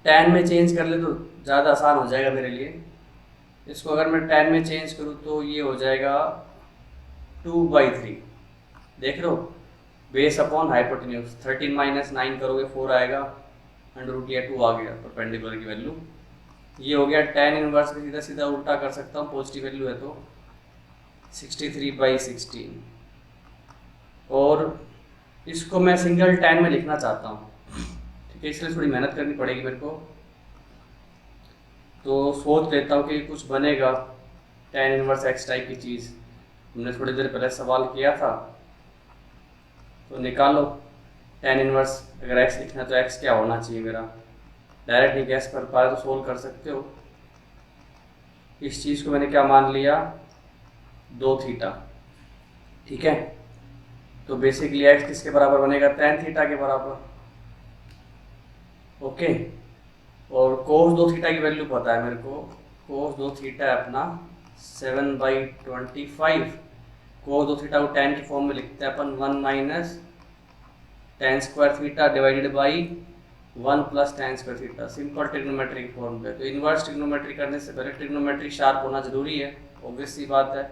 tan में चेंज कर ले तो ज़्यादा आसान हो जाएगा मेरे लिए। इसको अगर मैं tan में चेंज करूँ तो ये हो जाएगा 2/3, देख लो, बेस अपॉन हाइपोटेन्यूज, 13 माइनस 9 करोगे 4 आएगा, √2 आ गया परपेंडिकुलर की वैल्यू। ये हो गया tan इनवर्स, सीधा सीधा उल्टा कर सकता हूँ, पॉजिटिव वैल्यू है तो 63/16 और इसको मैं सिंगल टैन में लिखना चाहता हूँ, ठीक है, इसलिए थोड़ी मेहनत करनी पड़ेगी मेरे को। तो सोच लेता हूँ कि कुछ बनेगा tan इनवर्स x टाइप की चीज़। हमने थोड़ी देर पहले सवाल किया था, तो निकालो tan इनवर्स। अगर x लिखना है तो x क्या होना चाहिए मेरा, डायरेक्ट नहीं गैस कर पाए तो सोल्व कर सकते हो। इस चीज़ को मैंने क्या मान लिया, 2 थीटा, ठीक है। तो बेसिकली x किसके बराबर बनेगा, tan थीटा के बराबर, ओके। और cos 2 थीटा की वैल्यू पता है मेरे को, cos 2 थीटा है अपना 7/25। cos 2 थीटा को tan की फॉर्म में लिखते हैं अपन 1 minus tan square theta divided by 1 plus tan square theta, simple trigonometry की फॉर्म पे। तो इन्वर्स ट्रिग्नोमेट्री करने से पहले ट्रिग्नोमेट्री शार्प होना जरूरी है, ऑब्वियस सी बात है।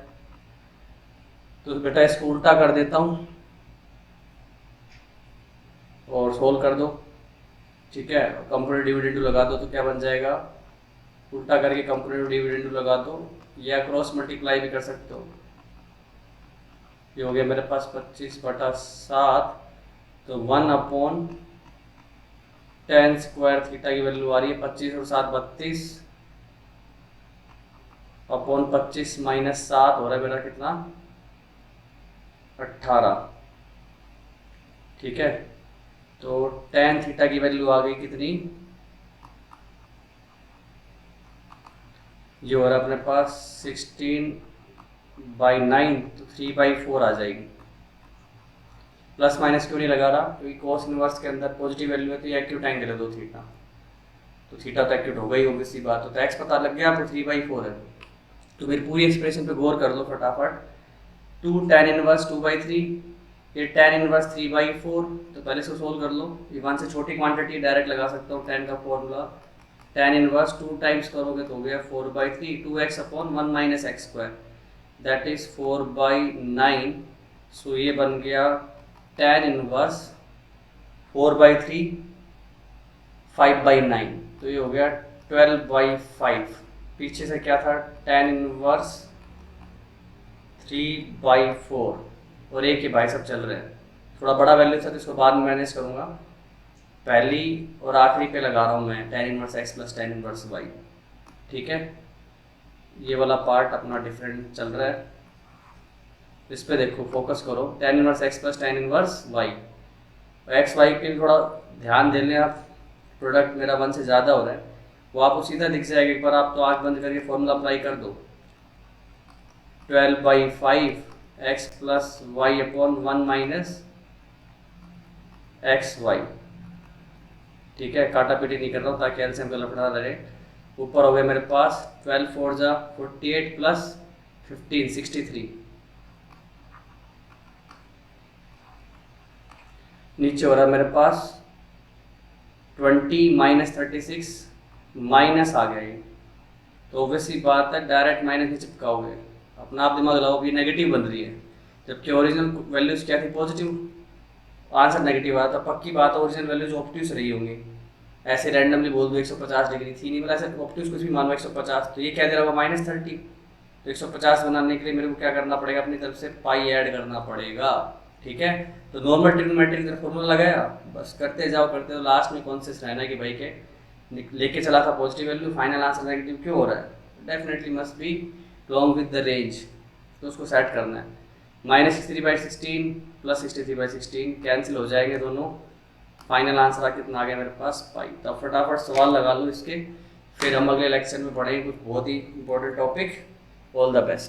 तो बेटा इसको उल्टा कर देता हूँ और सोल्व कर दो, ठीक है। कंपोनेंट डिविडेंड लगा दो तो क्या बन जाएगा, उल्टा करके कंपोनेंट डिविडेंड लगा दो, या क्रॉस मल्टीप्लाई भी कर सकते हो। ये हो गया मेरे पास 25/7, तो 1 tan स्क्वायर थीटा की वैल्यू आ रही है 25 और 7 32 अपॉन 25 माइनस 7 हो रहा है मेरा कितना, 18, ठीक है। तो tan थीटा की वैल्यू आ गई कितनी, ये हो रहा है अपने पास 16/9, तो 3/4 आ जाएगी। प्लस माइनस क्यों नहीं लगा रहा, क्योंकि cos इनवर्स के अंदर पॉजिटिव वैल्यू है तो ये एक्यूट एंगल है 2 थीटा, तो थीटा तो एक्यूट हो गई, ऑब्वियस सी बात। तो x पता लग गया आपको 3/4 है। तो मेरी पूरी एक्सप्रेशन पे गौर कर लो फटाफट। 2 tan इनवर्स 2/3, ये tan इनवर्स 3/4, तो पहले इसको सोल्व कर लो। ये 1 से छोटी क्वांटिटी डायरेक्ट लगा सकता हूँ, tan का फॉर्मूला tan इनवर्स 2 टाइम्स करोगे तो हो गया 4/3, 2x upon 1 minus x square that is 4/9। सो ये बन गया tan इनवर्स 4/3 5/9, तो ये हो गया 12/5। पीछे से क्या था, tan इनवर्स 3/4 और एक ही भाई सब चल रहे हैं। थोड़ा बड़ा वैल्यू था तो इसको बाद में मैनेज करूँगा, पहली और आखिरी पे लगा रहा हूँ मैं tan inverse x plus tan inverse y, ठीक है। ये वाला पार्ट अपना डिफरेंट चल रहा है, इस पे देखो, फोकस करो, tan inverse x plus tan inverse y। X y पे थोड़ा ध्यान दे लें आप, प्रोडक्ट मेरा 1 से ज़्यादा हो रहा है, वो आपको सीधा दिख जाएगा। एक बार आप तो आँख बंद करके फॉर्मूला अप्लाई कर दो, 12/5 x plus y upon 1 minus x y, ठीक है। काटा पीटी नहीं कर रहा हूँ ताकि एलसीएम का लफड़ा रहे। ऊपर हो गया मेरे पास 12 4 जा 48 प्लस 15 63, नीचे हो रहा है मेरे पास 20 माइनस 36 माइनस आ गया ये, तो ऑब्वियसली बात है डायरेक्ट माइनस नहीं चिपकाओगे, अपना आप दिमाग लगाओ कि नेगेटिव बन रही है, जबकि ओरिजिनल वैल्यूज क्या थी, पॉजिटिव, आंसर नेगेटिव आया था। पक्की बात है ओरिजिनल वैल्यूज ऑब्ट्यूज रही होंगी, ऐसे रैंडमली बोल दो 150 डिग्री थी नहीं, मतलब ऐसे ऑब्ट्यूज कुछ भी मानो 150, तो ये क्या दे रहा होगा -30, तो 150 बनाने के लिए मेरे को क्या करना पड़ेगा, अपनी तरफ से पाई ऐड करना पड़ेगा, ठीक है। तो नॉर्मल ट्रिग्नोमेट्री का फॉर्मूला लगाया, बस करते जाओ करते जाओ, लास्ट में कॉन्शियस रहना कि भाई के लेके चला था positive value, final answer negative क्यों हो रहा है, definitely must be long with the range, तो उसको सेट करना है। -63/16 प्लस 63/16 कैंसिल हो जाएंगे दोनों, फाइनल आंसर आ कितना आ गया मेरे पास पाई। तब फटाफट सवाल लगा लो इसके, फिर हम अगले लेक्चर में पढ़ेंगे कुछ बहुत ही important topic. All the best.